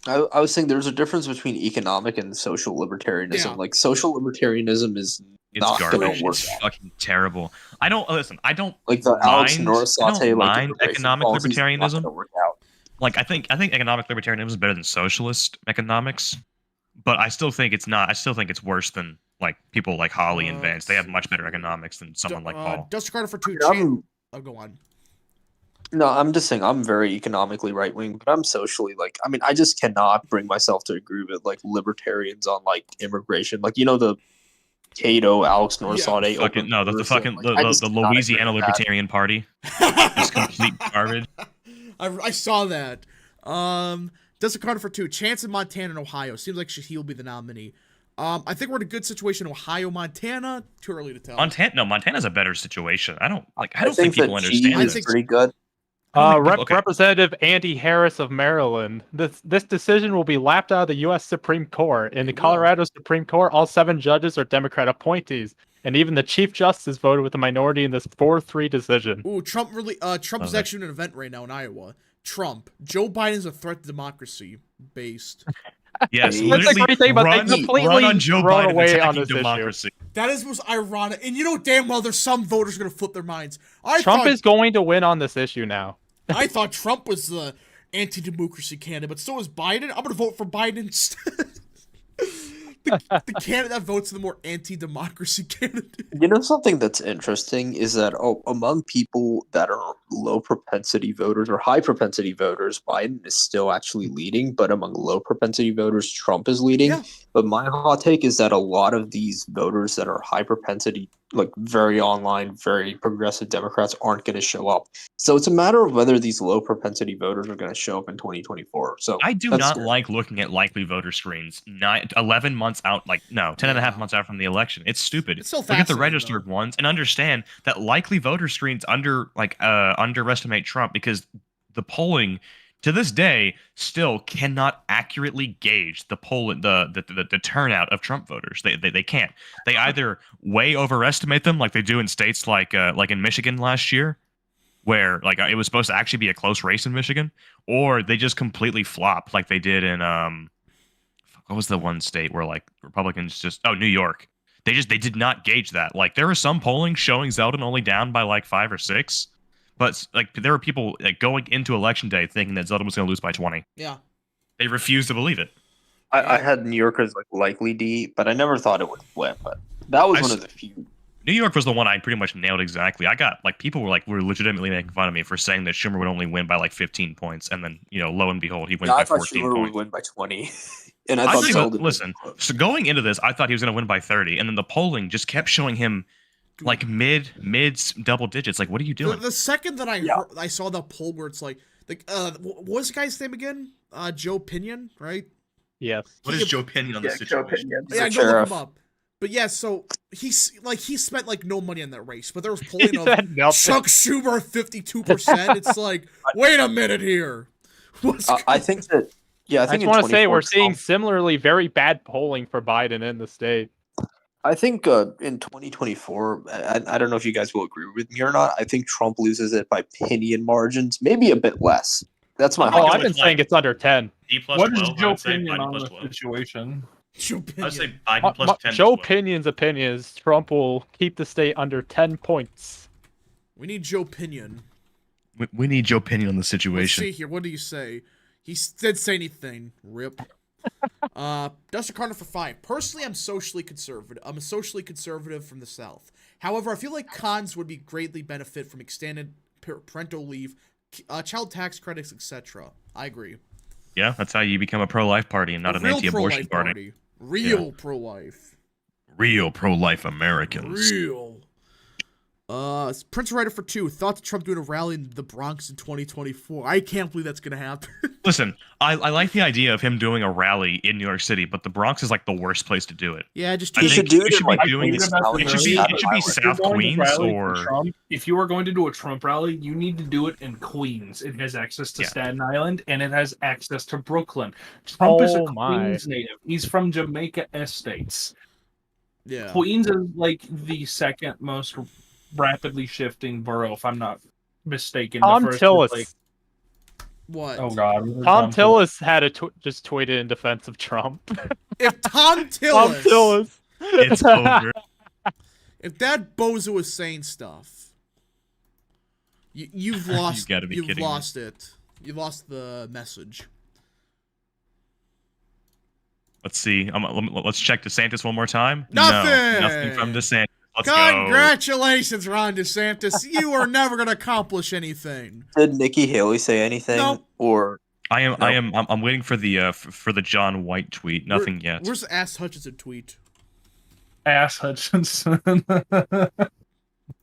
I was saying there's a difference between economic and social libertarianism. Yeah. Like social libertarianism is It's not going garbage. to work It's out. fucking terrible. I don't Like the Alex mind- Norrisate, I don't like mind immigration economic policies, not libertarianism. gonna work out. like I think economic libertarianism is better than socialist economics, but I still think it's not. I still think it's worse than like people like Holly and Vance. They have much better economics than someone like Paul. Dustin Carter for 2. Oh, go on. No, I'm just saying I'm very economically right wing, but I'm socially like I mean I just cannot bring myself to agree with like libertarians on like immigration. Like the Cato, Alex Norrisate. Fucking no, the fucking like, I just the cannot Louisiana agree with that. Libertarian Party is complete garbage. I saw that. Dustin Carter for 2. Chance in Montana and Ohio. Seems like he'll be the nominee. I think we're in a good situation in Ohio, Montana. Too early to tell. Montana's a better situation. I don't think think people that understand G is this. pretty good. Okay. Representative Andy Harris of Maryland. This decision will be lapped out of the U.S. Supreme Court. In the Colorado Supreme Court, all 7 judges are Democrat appointees, and even the Chief Justice voted with a minority in this 4-3 decision. Ooh, Trump is actually in an event right now in Iowa. Trump. Joe Biden's a threat to democracy. Based. Yes, That's the literally great thing about run, they completely run on Joe thrown Biden away on attacking this issue. democracy. That is most ironic. And you know damn well there's some voters going to flip their minds. Trump is going to win on this issue now. I thought Trump was the anti-democracy candidate, but so is Biden. I'm going to vote for Biden instead. the candidate that votes the more anti-democracy candidate. You know, something that's interesting is that among people that are low propensity voters or high propensity voters, Biden is still actually leading, but among low propensity voters, Trump is leading. Yeah. But my hot take is that a lot of these voters that are high propensity, like very online, very progressive Democrats, aren't going to show up. So it's a matter of whether these low propensity voters are going to show up in 2024. So I do that's not scary. like looking at likely voter screens 11 months out, 10 and a half months out from the election. It's stupid. It's so Look at the fascinating, registered ones and understand that likely voter screens underestimate Trump because the polling to this day still cannot accurately gauge the turnout of Trump voters. They can't. They either way overestimate them like they do in states like in Michigan last year, where it was supposed to actually be a close race in Michigan, or they just completely flop like they did in what was the one state where Republicans New York. They did not gauge that. There was some polling showing Zeldin only down by 5 or 6, but there were people going into election day thinking that Zeldin was going to lose by 20. Yeah. They refused to believe it. I had New York as likely D, but I never thought it would flip. But that was one of the few. New York was the one I pretty much nailed exactly. I got people were legitimately making fun of me for saying that Schumer would only win by 15 points, and then lo and behold, he wins by 14 Schumer points. would win by 20. And I thought Zeldin. Listen, so going into this, I thought he was going to win by 30, and then the polling just kept showing him mid double digits. What are you doing? The second that I saw the poll where it's what was the guy's name again? Joe Pinion, right? Yes. What is Joe Pinion on the situation? Yeah, go look him up. But yeah, so he spent no money on that race, but there was polling of Chuck Schumer 52%. It's wait a minute here. I think that. Yeah, I just want to say we're seeing similarly very bad polling for Biden in the state. I think in 2024, I don't know if you guys will agree with me or not. I think Trump loses it by Pinion margins, maybe a bit less. That's my. I've been saying it's under 10. What is Joe Pinion on the situation? I'd say Biden plus 10. Joe Pinion's opinion is Trump will keep the state under 10 points. We need Joe Pinion. We need Joe Pinion on the situation. Let's see here. What do you say? He did say anything. Rip. Dustin Carter for 5. Personally, I'm socially conservative. I'm a socially conservative from the South. However, I feel like cons would be greatly benefit from extended parental leave, child tax credits, etc. I agree. Yeah, that's how you become a pro-life party and not an anti-abortion party. Real pro-life. Real pro-life Americans. Real. Prince Writer for 2. Thoughts of Trump doing a rally in the Bronx in 2024. I can't believe that's gonna happen. Listen, I like the idea of him doing a rally in New York City, but the Bronx is the worst place to do it. Yeah, just he should do it. It should be South Queens or. If you are going to do a Trump rally, you need to do it in Queens. It has access to Staten Island and it has access to Brooklyn. Trump is a Queens native. He's from Jamaica Estates. Yeah, Queens is the second most rapidly shifting borough, if I'm not mistaken. Tom Tillis. What? Oh God. Tom Tillis had just tweeted in defense of Trump. If Tom Tillis, it's over. If that bozo is saying stuff, you've lost. You've lost it. You lost the message. Let's see. Let's check DeSantis one more time. Nothing. No, nothing from DeSantis. Let's Congratulations, Ron DeSantis. You are never going to accomplish anything. Did Nikki Haley say anything? No. Or I'm waiting for the John White tweet. Nothing yet. Where's the Ass Hutchinson tweet? Ass Hutchinson.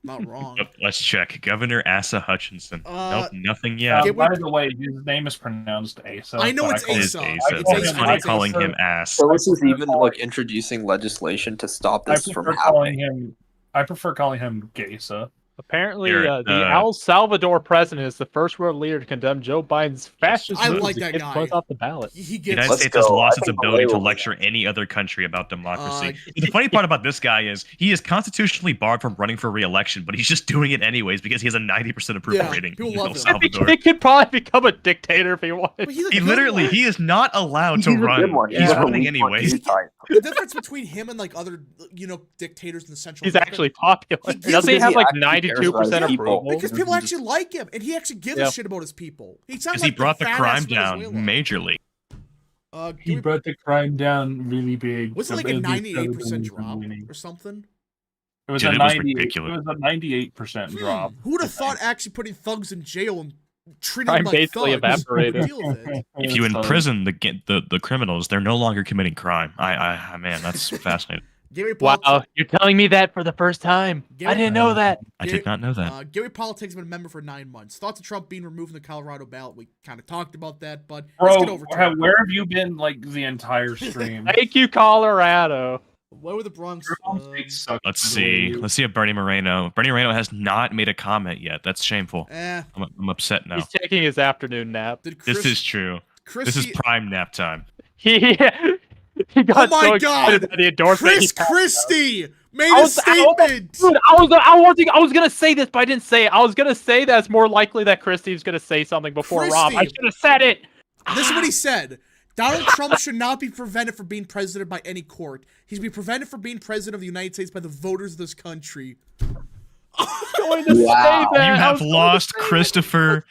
Not wrong. Let's check. Governor Asa Hutchinson. Nope, nothing yet. By the way, his name is pronounced Asa. I know it's Asa. It's funny calling him ass. So this is even introducing legislation to stop this from happening. I prefer calling him Gaysa. Apparently, the El Salvador president is the first world leader to condemn Joe Biden's fascist I moves like to that get guy. close off the ballot. The United States has lost its ability to lecture any other country about democracy. The funny part about this guy is he is constitutionally barred from running for re-election, but he's just doing it anyways because he has a 90% approval rating in El Salvador. He could probably become a dictator if he wanted. He is not allowed to run. He's running anyways. The difference between him and other dictators in the Central He's actually popular. Doesn't he have 92% approval? Because people actually like him, and he actually gives a shit about his people. Because he brought the crime down majorly. He brought the crime down really big. Was it like a 98% drop or something? It was Dude, a it was 98. It ridiculous. was a 98% drop. Who would have thought actually putting thugs in jail and treating Crime them like basically thugs evaporated. would deal with it? If you imprison the criminals, they're no longer committing crime. Man, that's fascinating. Gary Wow, you're telling me that for the first time. I didn't know that. I did not know that. Gary Politics has been a member for 9 months. Thoughts of Trump being removed from the Colorado ballot? We kind of talked about that, but let's get over to it. Where have you been like the entire stream? Thank you, Colorado. What were the Bronx? Let's see if Bernie Moreno has not made a comment yet. That's shameful. I'm upset now. He's taking his afternoon nap. This is true. This is prime nap time. He got oh my so God! excited by the endorsement. Christie made a statement. Dude, I was gonna say this, but I didn't say it. I was gonna say that it's more likely that Christie's gonna say something before Rob. I should have said it. This is what he said. Donald Trump should not be prevented from being president by any court. He's be prevented from being president of the United States by the voters of this country. Going to say that. You have lost Christopher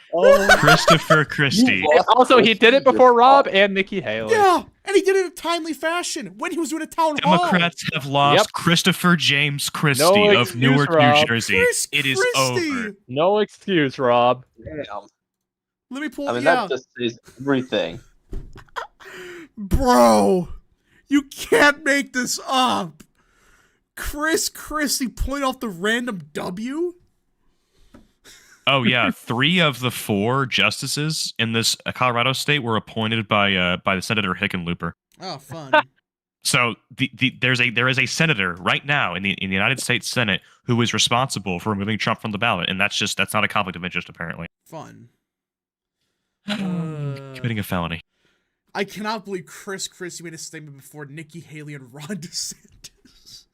Christie. Also, he did it before Rob and Nikki Haley. Yeah, and he did it in a timely fashion when he was doing a town hall. Democrats have lost Christopher James Christie of Newark, New Jersey. It is over. No excuse, Rob. Damn. Let me pull. I mean, that just is everything. Bro, you can't make this up. Christie pulling off the random W? Oh yeah, 3 of the 4 justices in this Colorado state were appointed by the Senator Hickenlooper. Oh, fun. So there is a senator right now in the United States Senate who is responsible for removing Trump from the ballot, and that's not a conflict of interest apparently. Fun. Committing a felony. I cannot believe Christie made a statement before Nikki Haley and Ron DeSantis.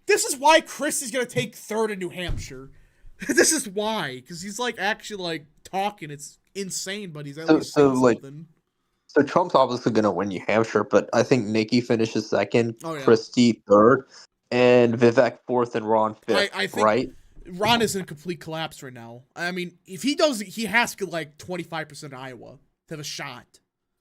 This is why Christie's gonna take 3rd in New Hampshire. This is why, because he's like actually like talking. It's insane, but he's at least saying something. So Trump's obviously gonna win New Hampshire, but I think Nikki finishes 2nd, Christie 3rd, and Vivek 4th, and Ron 5th. I think right? Ron is in complete collapse right now. I mean, if he does, he has to get like 25% in Iowa to have a shot.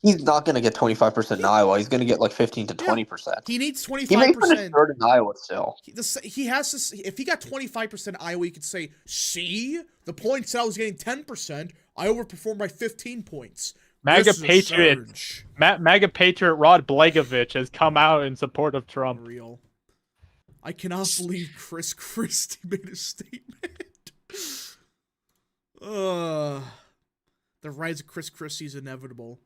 He's not going to get 25% in Iowa. He's going to get like 15 to 20%. He needs 25%. He may finish 3rd in Iowa still. He has to. If he got 25% in Iowa, he could say, "See, the polling said I was getting 10%. I overperformed by 15 points." MAGA Patriot Rod Blagojevich has come out in support of Trump. Real. I cannot believe Christie made a statement. The rise of Christie is inevitable.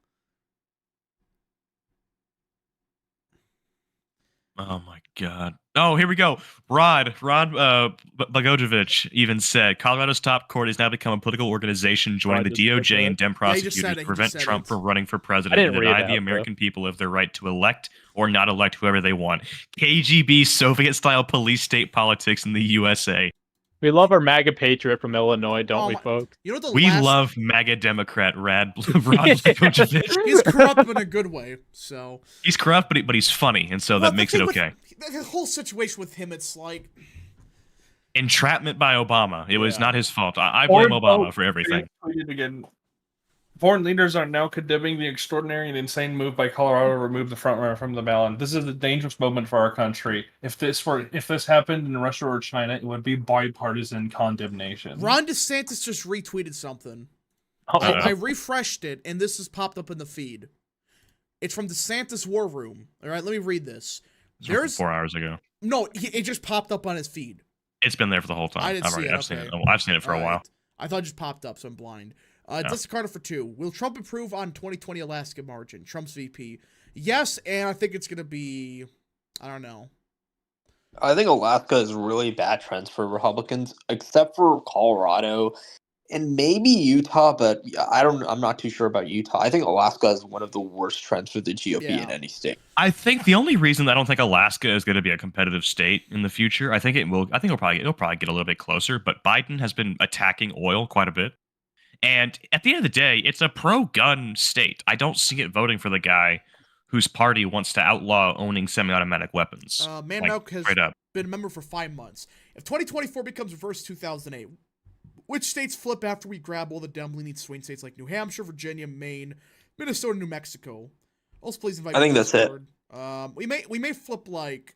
Oh my God! Oh, here we go. Rod Blagojevich even said Colorado's top court has now become a political organization joining the DOJ and Dem prosecutors to prevent Trump from running for president and deny the American people of their right to elect or not elect whoever they want. KGB Soviet-style police state politics in the USA. We love our MAGA patriot from Illinois, don't we, folks? You know we love MAGA Democrat Rod Blagojevich. He's corrupt in a good way, so... He's corrupt, but he's funny, and so that makes it okay. The whole situation with him, it's like... Entrapment by Obama. It was not his fault. I blame Obama for everything. Again. Foreign leaders are now condemning the extraordinary and insane move by Colorado to remove the frontrunner from the ballot. This is a dangerous moment for our country. If this happened in Russia or China, it would be bipartisan condemnation. Ron DeSantis just retweeted something. I refreshed it, and this has popped up in the feed. It's from DeSantis War Room. All right, let me read this. There's 4 hours ago. No, it just popped up on his feed. It's been there for the whole time. I didn't see it. I've seen it for a while. I thought it just popped up, so I'm blind. Jessica Carter for 2. Will Trump improve on 2020 Alaska margin? Trump's VP. Yes, and I think it's going to be... I don't know. I think Alaska is really bad trends for Republicans, except for Colorado and maybe Utah, but I'm not too sure about Utah. I think Alaska is one of the worst trends for the GOP in any state. I think the only reason I don't think Alaska is going to be a competitive state in the future, I think it'll probably get a little bit closer, but Biden has been attacking oil quite a bit. And at the end of the day, it's a pro-gun state. I don't see it voting for the guy whose party wants to outlaw owning semi-automatic weapons. Man Milk has been a member for 5 months. If 2024 becomes reverse 2008, which states flip after we grab all the Dem-leaning swing states like New Hampshire, Virginia, Maine, Minnesota, New Mexico. Also, please invite. I think me that's it. Discord. We may flip like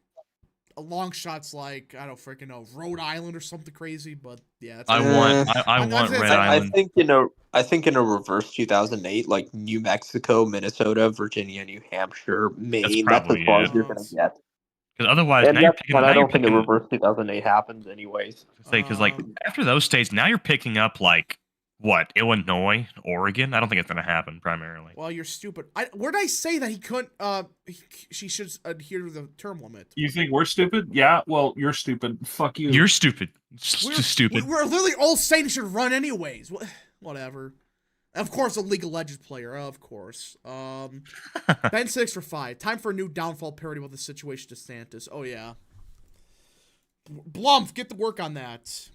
a long shots like I don't freaking know Rhode Island or something crazy, but yeah. That's I want Red Island. I think in a reverse 2008, like New Mexico, Minnesota, Virginia, New Hampshire, Maine. That's as probably far it. as you're gonna get. Because otherwise, And now you're that's picking. when Now I you're don't think a picking. reverse 2008 happens, anyways. Because like after those states, now you're picking up like what Illinois, Oregon. I don't think it's gonna happen primarily. Well, you're stupid. Where did I say that he couldn't? She should adhere to the term limit. You think we're stupid? Yeah. Well, you're stupid. Fuck you. You're stupid. We're Stupid. We're literally all saying he should run anyways. Whatever. Of course, a League of Legends player. Of course. Ben 6 for 5. Time for a new downfall parody about the situation to DeSantis. Oh yeah. Blumph, get to work on that.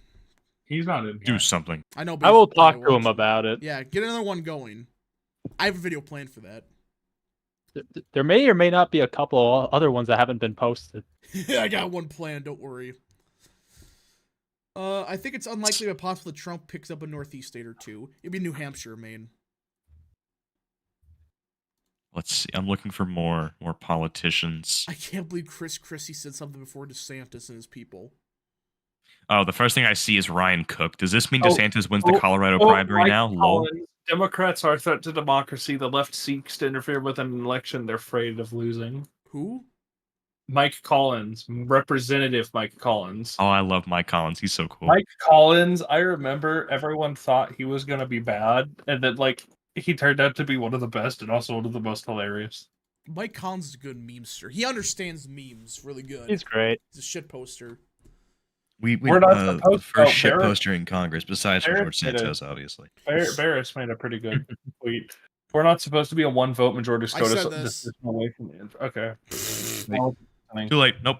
He's not in here. Do something. I know. I will talk to him about it. Yeah, get another one going. I have a video planned for that. There may or may not be a couple other ones that haven't been posted. I got one planned. Don't worry. I think it's unlikely but possible that Trump picks up a Northeast state or two. It'd be New Hampshire, Maine. Let's see. I'm looking for more politicians. I can't believe Christie said something before DeSantis and his people. Oh, the first thing I see is Ryan Cook. Does this mean DeSantis wins the Colorado primary now? Lol. Democrats are a threat to democracy. The left seeks to interfere with an election they're afraid of losing. Who? Mike Collins, Representative Mike Collins. Oh, I love Mike Collins. He's so cool. Mike Collins, I remember everyone thought he was going to be bad, and then like he turned out to be one of the best and also one of the most hilarious. Mike Collins is a good memester. He understands memes really good. He's great. He's a shit poster. We're not the supposed first to. shit poster in Congress, besides for George Barrett did Santos, obviously. Barris made a pretty good tweet. We're not supposed to be a one-vote majority I said this. decision away from the end. Okay. Too late. Nope.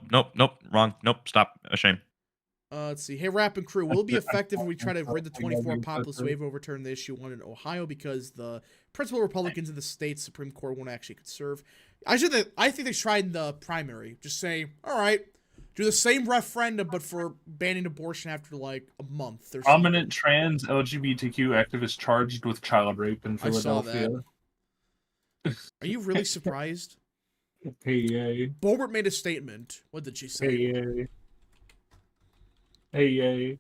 Wrong. Nope. Stop. A shame. Let's see. Hey, Rap and Crew, will it be effective when we try to rid the 24 populist wave overturn the issue one in Ohio because the principal Republicans in the state's Supreme Court won't actually conserve? I think they tried in the primary. Just say, all right, do the same referendum, but for banning abortion after like a month. Prominent trans LGBTQ activist charged with child rape in Philadelphia. Are you really surprised? Hey, yay. Boebert made a statement. What did she say? Hey, yay. Hey, yay.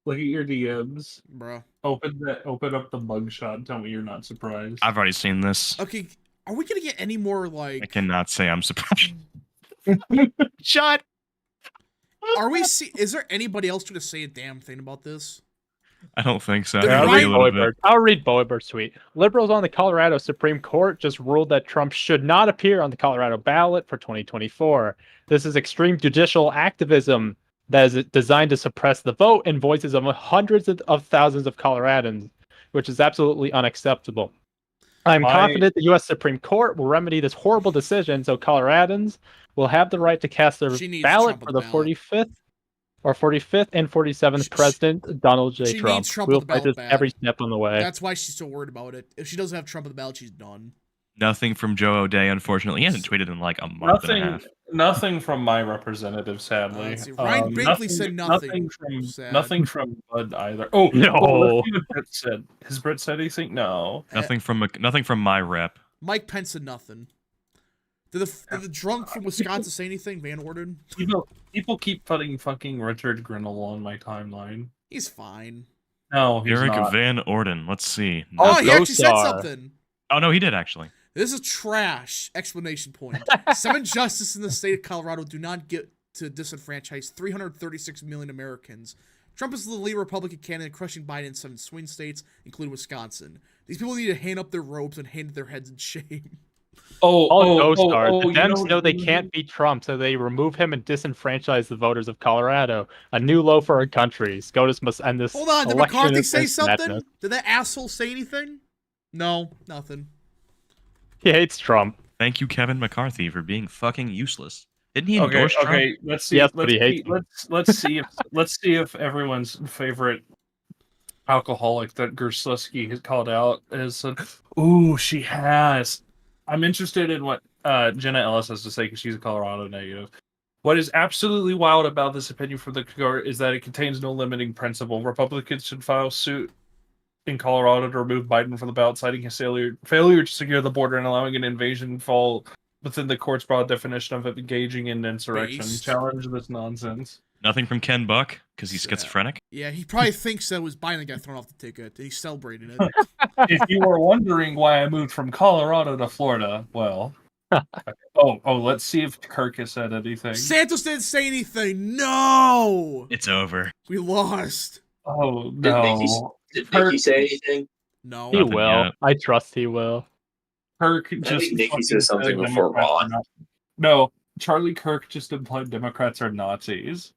Look at your DMs. Bruh. Open up the mugshot. Tell me you're not surprised. I've already seen this. Okay, are we gonna get any more like? I cannot say I'm surprised. Shut. Are we? Is there anybody else going to say a damn thing about this? I don't think so. Yeah, I'll read Boebert's tweet. Liberals on the Colorado Supreme Court just ruled that Trump should not appear on the Colorado ballot for 2024. This is extreme judicial activism that is designed to suppress the vote and voices of hundreds of thousands of Coloradans, which is absolutely unacceptable. I'm confident the U.S. Supreme Court will remedy this horrible decision so Coloradans will have the right to cast their ballot for the 45th and 47th President Donald J. Trump. We'll fight this every step on the way. That's why she's so worried about it. If she doesn't have Trump on the ballot, she's done. Nothing from Joe O'Day, unfortunately. He hasn't tweeted in like a month and a half. Nothing from my representative, sadly. Ryan Binkley said nothing. Nothing from Bud either. Oh no! Has Brett said anything? No. Nothing from my rep. Mike Pence said nothing. Did the drunk from Wisconsin say anything? Van Orden? People keep putting fucking Richard Grinnell on my timeline. He's fine. No, he's Eric not. Van Orden. Let's see. Oh, he actually said something. Oh no, he did actually. This is trash! Explanation point. 7 justices in the state of Colorado do not get to disenfranchise 336 million Americans. Trump is the lead Republican candidate crushing Biden in 7 swing states, including Wisconsin. These people need to hand up their robes and hand their heads in shame. The Dems know they can't beat Trump, so they remove him and disenfranchise the voters of Colorado. A new low for our country. SCOTUS must end this. Hold on, did McCarthy say something? Did that asshole say anything? No, nothing. He hates Trump. Thank you, Kevin McCarthy, for being fucking useless. Didn't he endorse Trump? Okay, let's see. Yes, let's see if everyone's favorite alcoholic that Gersluski has called out has said, "Ooh, she has." I'm interested in what Jenna Ellis has to say because she's a Colorado native. What is absolutely wild about this opinion from the court is that it contains no limiting principle. Republicans should file suit in Colorado to remove Biden from the ballot, citing his failure to secure the border and allowing an invasion fall within the court's broad definition of engaging in insurrection. Based. Challenge this nonsense. Nothing from Ken Buck because he's schizophrenic. Yeah, he probably thinks that was Biden that got thrown off the ticket. He's celebrating it. If you were wondering why I moved from Colorado to Florida, well, let's see if Kirk has said anything. Santos didn't say anything. No, It's over. we lost. Oh Did no! Nikki say anything? No, He Nothing will. yet. I trust he will. Kirk I just think Nikki fucking said something said before Democrats Ron. are not- No, Charlie Kirk just implied Democrats are Nazis.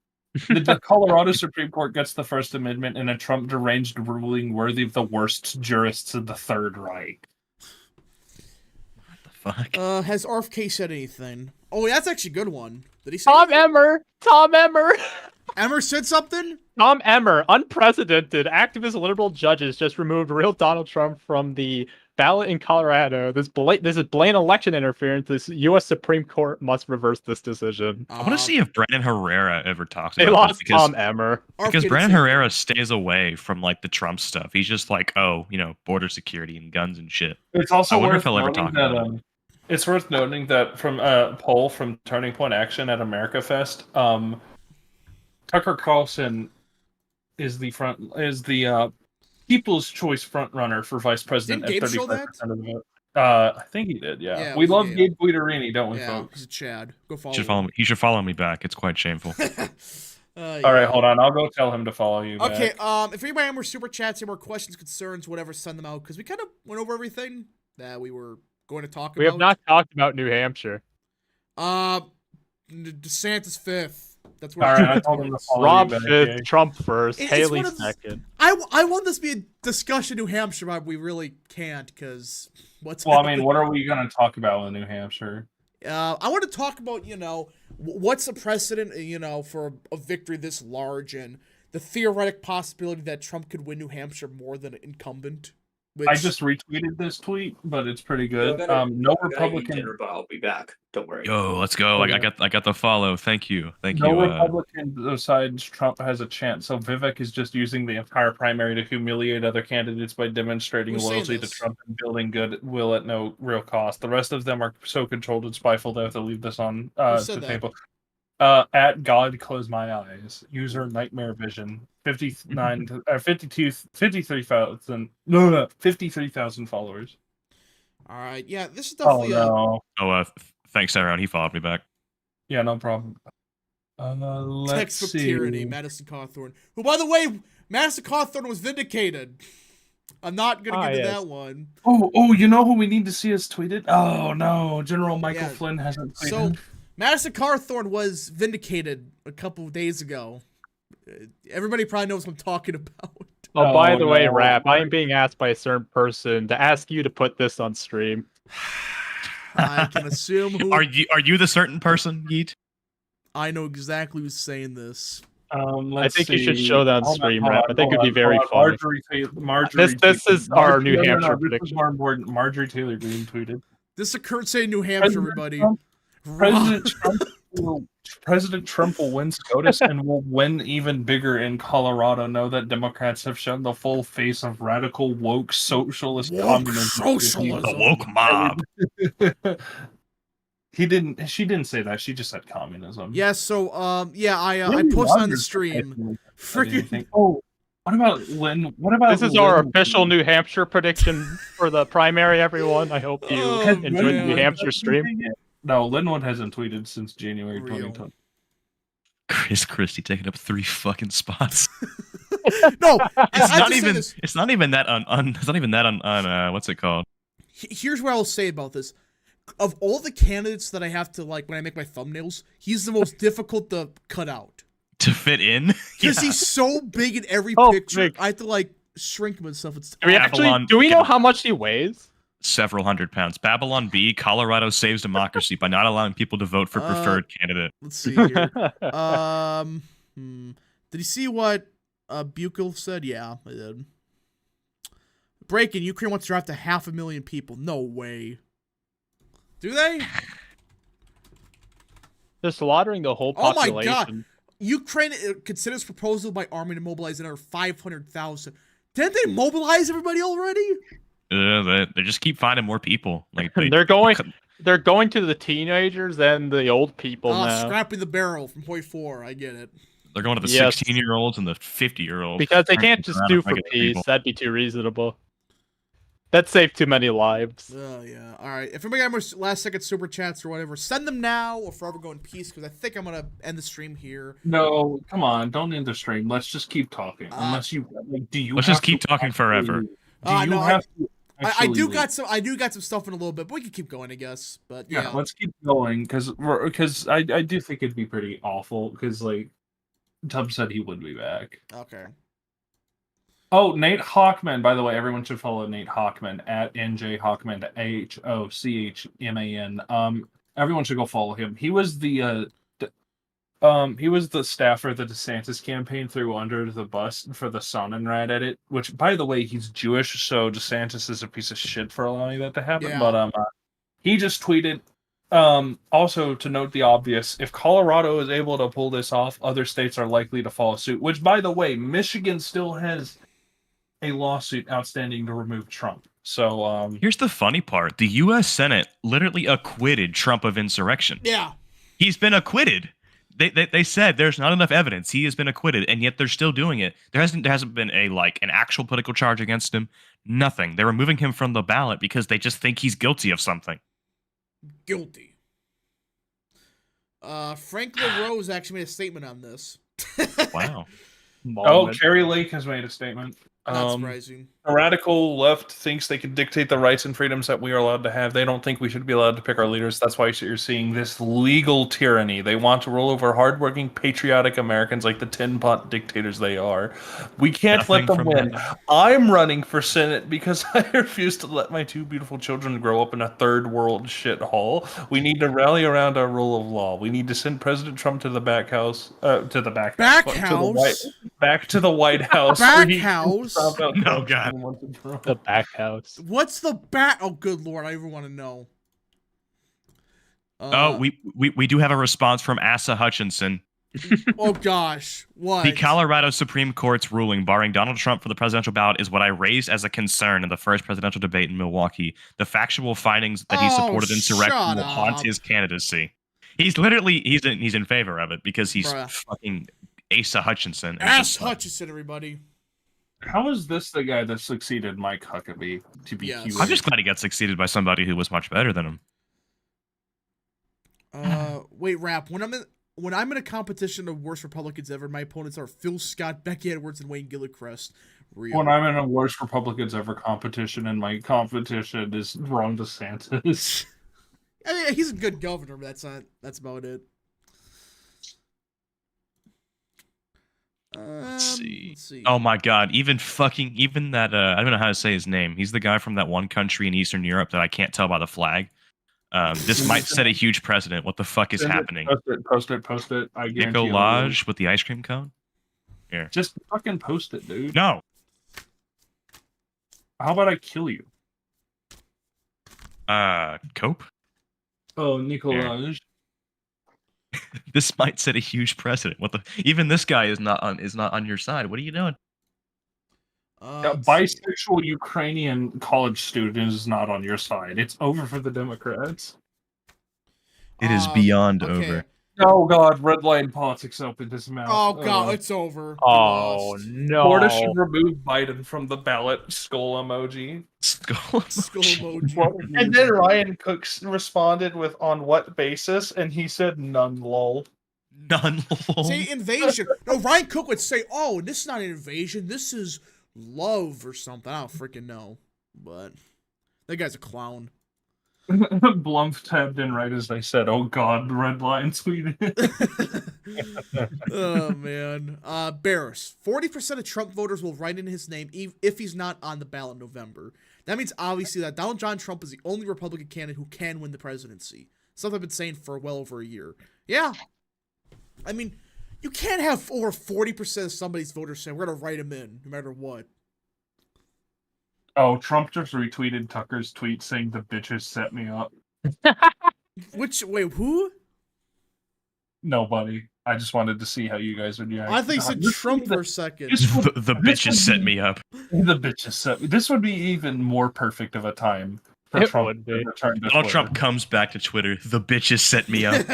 The Colorado Supreme Court gets the First Amendment in a Trump deranged ruling worthy of the worst jurists of the Third Reich. Fuck. has RFK said anything? Oh, that's actually a good one. Did he say Tom anything? Emmer. Tom Emmer. Emmer said something? Tom Emmer, unprecedented. Activist liberal judges just removed real Donald Trump from the ballot in Colorado. This is blatant election interference. This U.S. Supreme Court must reverse this decision. I want to see if Brandon Herrera ever talks They about lost this because Tom Emmer. because RFK Brandon did say Herrera stays away from like the Trump stuff. He's just like, oh, border security and guns and shit. It's also I wonder worth if he'll ever noting talk that about it. it's worth noting that from a poll from Turning Point Action at America Fest, Tucker Carlson is the People's Choice front runner for vice president Didn't at Gabe show 35% that? of the vote. I think he did. Yeah, Yeah, it we was love Gabe. Gabe Guidarini, don't we, Yeah, folks? he's a Chad. Go follow He should follow me. He should follow me back. It's quite shameful. All right, hold on. I'll go tell him to follow you. Okay, back. if anybody have more super chats, any more questions, concerns, whatever, send them out, because we kind of went over everything that we were going to talk We about. have not talked about New Hampshire. DeSantis 5th. That's what All I'm right, I going told him to towards. follow Rob you back, 5th, yeah. Trump 1st, It's Haley one of those- 2nd. I want this to be a discussion New Hampshire, but we really can't, because what's Well, I mean, happening? what are we going to talk about in New Hampshire? I want to talk about, what's the precedent, for a victory this large, and the theoretic possibility that Trump could win New Hampshire more than an incumbent. Which, I just retweeted this tweet, but it's pretty good. No I gotta eat Republican. dinner, but I'll be back. Don't worry. Yo, let's go. I got the follow. Thank you. No Republican besides Trump has a chance. So Vivek is just using the entire primary to humiliate other candidates by demonstrating Who's saying loyalty to this? Trump and building goodwill at no real cost. The rest of them are so controlled and spiteful they have to leave this on said the that? table. At God Close My Eyes. User Nightmare Vision. 53,000 followers. all right, yeah, this is Oh definitely no. Thanks, Aaron. He followed me back. Yeah, no problem. Let's textbook see. tyranny, Madison Cawthorn. Who, by the way, Madison Cawthorn was vindicated. I'm not gonna get into yes. that one. Oh, you know who we need to see us tweeted? Oh no, General Michael Yeah, Flynn hasn't tweeted. So, Madison Cawthorn was vindicated a couple of days ago. Everybody probably knows what I'm talking about. Oh, by the way, no. Rap, I am being asked by a certain person to ask you to put this on stream. I can assume who. Are you the certain person, Yeet? I know exactly who's saying this. Let's think you should see. show that on Hold stream, hold Rap. I think it'd be very funny. Marjorie This tweeted- is our New no, Hampshire this is prediction. more important. Marjorie Taylor Greene tweeted. This occurred saying New Hampshire, everybody. President Trump will win SCOTUS and will win even bigger in Colorado. Know that Democrats have shown the full face of radical woke socialist Woke communism. socialism. The woke mob. She didn't say that. She just said communism. Yeah, so, I Really posted on the wonders stream. if I didn't Freaking. think- Oh, what about Lynn? What about This is our Lynn? official New Hampshire prediction for the primary, everyone. I hope you Oh, enjoyed the man. New Hampshire stream. No, Linwood hasn't tweeted since January Real. 2020. Christie taking up 3 fucking spots. No, It's I have not to say even. this. It's not even that It's not even that on. What's it called? Here's what I'll say about this. Of all the candidates that I have to, like, when I make my thumbnails, he's the most difficult to cut out. To fit in. Because Yeah. he's so big in every Oh, picture. big. I have to, like, shrink him and stuff. It's Do we actually? Babylon Do we know can- how much he weighs? Several hundred pounds. Babylon B. Colorado saves democracy by not allowing people to vote for preferred candidate. Let's see here. Did you see what Buchel said? Yeah, I did. Breaking: Ukraine wants to draft 500,000 people. No way. Do they? They're slaughtering the whole Oh my population. God. Ukraine considers proposal by army to mobilize another 500,000. Didn't they mobilize everybody already? They just keep finding more people. Like They're going to the teenagers and the old people now. Scrapping the barrel from point 4. I get it. They're going to the 16-year-olds and the 50-year-olds. Because they can't just do for peace. People. That'd be too reasonable. That'd save too many lives. Oh, yeah. All right. If anybody got more last-second super chats or whatever, send them now or forever go in peace, because I think I'm going to end the stream here. No, come on. Don't end the stream. Let's just keep talking. Unless you... do you Let's just keep talking forever. I do got some stuff in a little bit, but we can keep going, I guess. But yeah, let's keep going, because I do think it'd be pretty awful, because, like, Tubb said he would be back. Okay. Oh, Nate Hawkman, by the way, everyone should follow Nate Hawkman at NJ Hawkman, Hochman. Everyone should go follow him. He was the staffer the DeSantis campaign threw under the bus for the Sonnenrad edit, which, by the way, he's Jewish, so DeSantis is a piece of shit for allowing that to happen. Yeah. But he just tweeted, also to note the obvious, if Colorado is able to pull this off, other states are likely to follow suit, which, by the way, Michigan still has a lawsuit outstanding to remove Trump. So here's the funny part. The U.S. Senate literally acquitted Trump of insurrection. Yeah. He's been acquitted. They said there's not enough evidence. He has been acquitted, and yet they're still doing it. There hasn't been an actual political charge against him. Nothing. They're removing him from the ballot because they just think he's guilty of something. Guilty. Frank LaRose actually made a statement on this. Wow. Oh, Carrie Lake has made a statement. Not surprising. The radical left thinks they can dictate the rights and freedoms that we are allowed to have. They don't think we should be allowed to pick our leaders. That's why you're seeing this legal tyranny. They want to roll over hardworking, patriotic Americans like the tin pot dictators they are. We can't let them win. I'm running for Senate because I refuse to let my 2 beautiful children grow up in a third world shithole. We need to rally around our rule of law. We need to send President Trump to the back house, back to the White House. Back house. No, God. The back house. What's the back? Oh, good Lord. I even want to know. We do have a response from Asa Hutchinson. Oh, gosh. What? The Colorado Supreme Court's ruling barring Donald Trump for the presidential ballot is what I raised as a concern in the first presidential debate in Milwaukee. The factual findings that he supported insurrection will haunt his candidacy. He's literally he's in favor of it because he's fucking Asa Hutchinson. Asa Hutchinson, everybody. How is this the guy that succeeded Mike Huckabee to be QA? I'm just glad he got succeeded by somebody who was much better than him. Wait, Rap. When I'm in a competition of worst Republicans ever, my opponents are Phil Scott, Becky Edwards, and Wayne Gillicrest. Real. When I'm in a worst Republicans ever competition, and my competition is Ron DeSantis. I mean, he's a good governor, but that's about it. Let's see. Oh my God! Even that I don't know how to say his name. He's the guy from that one country in Eastern Europe that I can't tell by the flag. This might set a huge precedent. What the fuck is happening? Post it. I guarantee Nicolaj with the ice cream cone. Here. Just fucking post it, dude. No. How about I kill you? Cope. Oh, Nicolaj. This might set a huge precedent. Even this guy is not on your side. What are you doing? Bisexual Ukrainian college student is not on your side. It's over for the Democrats. It is beyond over. Oh God, red line politics opened his mouth. Oh God, it's over. Oh no. Florida should remove Biden from the ballot. Skull emoji. Skull emoji. And then Ryan Cook responded with "on what basis?" and he said none lol. None lol. Say invasion. No, Ryan Cook would say, "Oh, this is not an invasion. This is love or something." I don't freaking know, but that guy's a clown. Blumph tabbed in right as I said, "Oh God, red line tweeted." Oh man, Barris. 40% of Trump voters will write in his name if he's not on the ballot in November. That means obviously that Donald John Trump is the only Republican candidate who can win the presidency. Something I've been saying for well over a year. Yeah, I mean, you can't have over 40% of somebody's voters saying we're gonna write him in no matter what. Oh, Trump just retweeted Tucker's tweet saying the bitches set me up. Wait, who? Nobody. I just wanted to see how you guys would react. I think said Trump for a second. The bitches set me up. The bitches set me. This would be even more perfect of a time for It Trump would to be. return to Donald Twitter. Trump comes back to Twitter. The bitches set me up.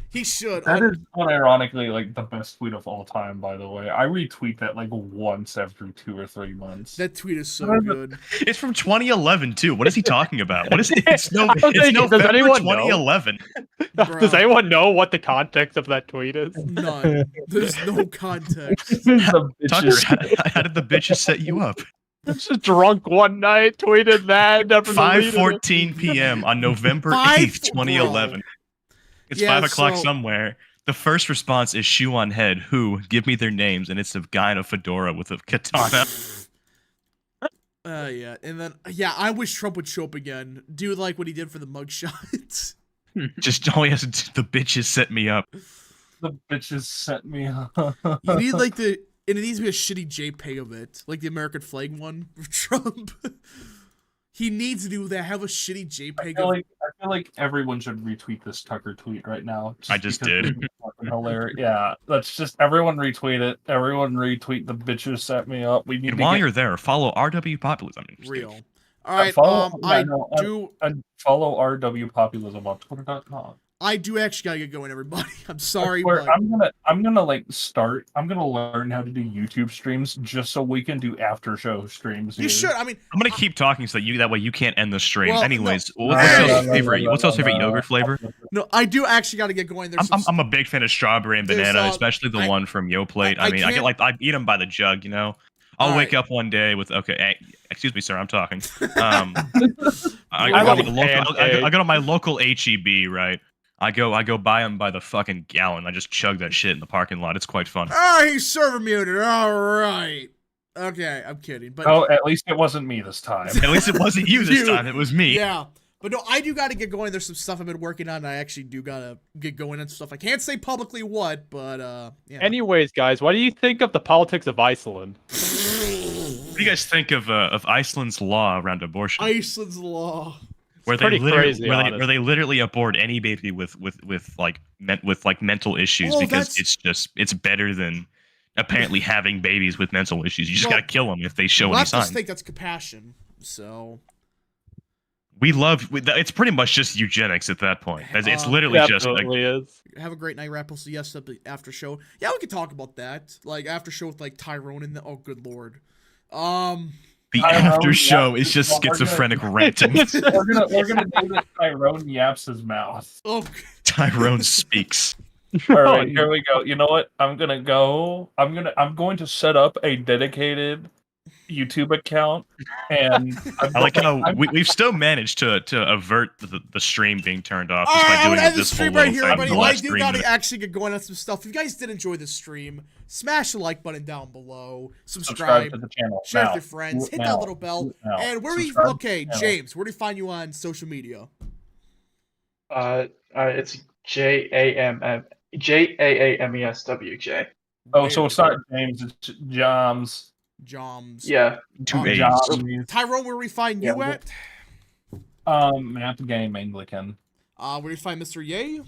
He should. That is unironically like the best tweet of all time, by the way. I retweet that like once every 2 or 3 months. That tweet is so good. It's from 2011 too. What is he talking about? What is it? It's Does November anyone know? 2011. Does anyone know what the context of that tweet is? None. There's no context. The Tucker, bitches. how did the bitches set you up? Just drunk one night, tweeted that. Never deleted it. 5:14 p.m. on November 8th, 2011. It's Yeah, 5 o'clock so- somewhere. The first response is shoe on head. Who? Give me their names, and it's a guy in a fedora with a katana. Yeah, and then I wish Trump would show up again. Do like what he did for the mugshots. Just all he has to do, the bitches set me up. The bitches sent me. You need like and it needs to be a shitty JPEG of it, like the American flag one for Trump. He needs to do that. Have a shitty JPEG. I feel like everyone should retweet this Tucker tweet right now. I just because did. it's fucking hilarious. Yeah, let's just everyone retweet it. Everyone retweet the bitches set me up. We need And to while get, you're there, follow RW Populism. Real. All right. follow- I no, do. and follow RW Populism on Twitter.com. I do actually gotta get going, everybody. I'm sorry, Where but I'm gonna like start. I'm gonna learn how to do YouTube streams just so we can do after show streams. you here. should. I mean, I'm gonna keep talking so that way you can't end the stream. Well, Anyways, no. what's No, y'all's no, favorite? no, What's y'all's no, favorite no. yogurt flavor? no, I do actually gotta get going. There's I'm a big fan of strawberry and There's, banana, especially the one from YoPlate. I mean, I get can't- I eat them by the jug, you know. I'll All wake right. up one day with excuse me, sir, I'm talking. I like go to my local HEB, right? I go buy them by the fucking gallon. I just chug that shit in the parking lot. It's quite fun. Oh, he's server muted. All right. Okay, I'm kidding. But Oh, at least it wasn't me this time. At least it wasn't you this Dude, time. It was me. yeah. But no, I do got to get going. There's some stuff I've been working on. I actually do got to get going and stuff. I can't say publicly what, but yeah. Anyways, guys, what do you think of the politics of Iceland? What do you guys think of Iceland's law around abortion? Iceland's law. Where pretty crazy, where they literally abort any baby with mental issues Oh, because that's- it's better than apparently having babies with mental issues. You just Well, gotta kill them if they show any Let's signs. just think that's compassion. So It's pretty much just eugenics at that point. It's literally just like, Definitely is. have a great night, Rappel. So yes, after show. Yeah, we could talk about that. Like after show with like Tyrone and oh, good lord. the Tyrone after show Yaps- is just Well, we're gonna- schizophrenic ranting. we're gonna name it Tyrone Yaps his mouth. Oh, Tyrone speaks. All right, here we go. You know what? I'm going to set up a dedicated YouTube account, and I like how we've still managed to avert the stream being turned off just Alright, by I'm doing gonna end the this whole stream little right here, thing. everybody. The I last do 3 gotta minutes. actually get going on some stuff. If you guys did enjoy the stream, smash the like button down below, subscribe subscribe, to the channel. share now. with your friends, hit Now. that little bell, Now. and where do we? Subscribe to Okay, the channel. James, where do we find you on social media? It's JAAMESWJ. Oh, so it's not James, it's Joms. Joms. Yeah. 2 Um, A's. Joms. Tyrone, where do we find you Yeah, at? Map Game Anglican. Where do we find Mr. Ye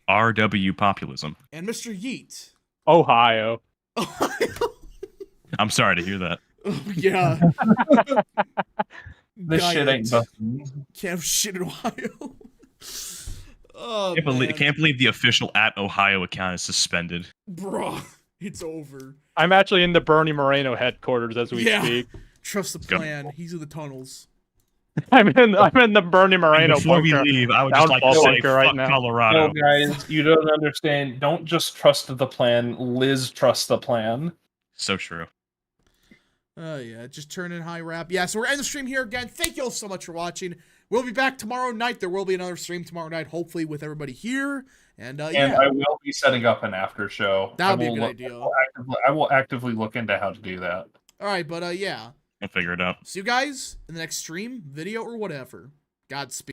RW populism. and Mr. Yeet? Ohio. I'm sorry to hear that. Oh, yeah. This shit ain't Diet. busting. Can't have shit in Ohio. Oh, Can't believe the official @Ohio account is suspended. Bruh, it's over. I'm actually in the Bernie Moreno headquarters as we Yeah. speak. Trust the Go. plan. He's in the tunnels. I'm in the Bernie Moreno Before we bunker. leave, I would just like to Downfall say, bunker right fuck now. Colorado. No, guys, you don't understand. Don't just trust the plan. Liz trusts the plan. So true. Yeah, just turn in high rap. Yeah, so we're ending the stream here again. Thank you all so much for watching. We'll be back tomorrow night. There will be another stream tomorrow night, hopefully with everybody here. And And yeah, I will be setting up an after show. That would be a I good will idea. I will actively look into how to do that. all right, but yeah. I'll figure it out. See you guys in the next stream, video, or whatever. Godspeed.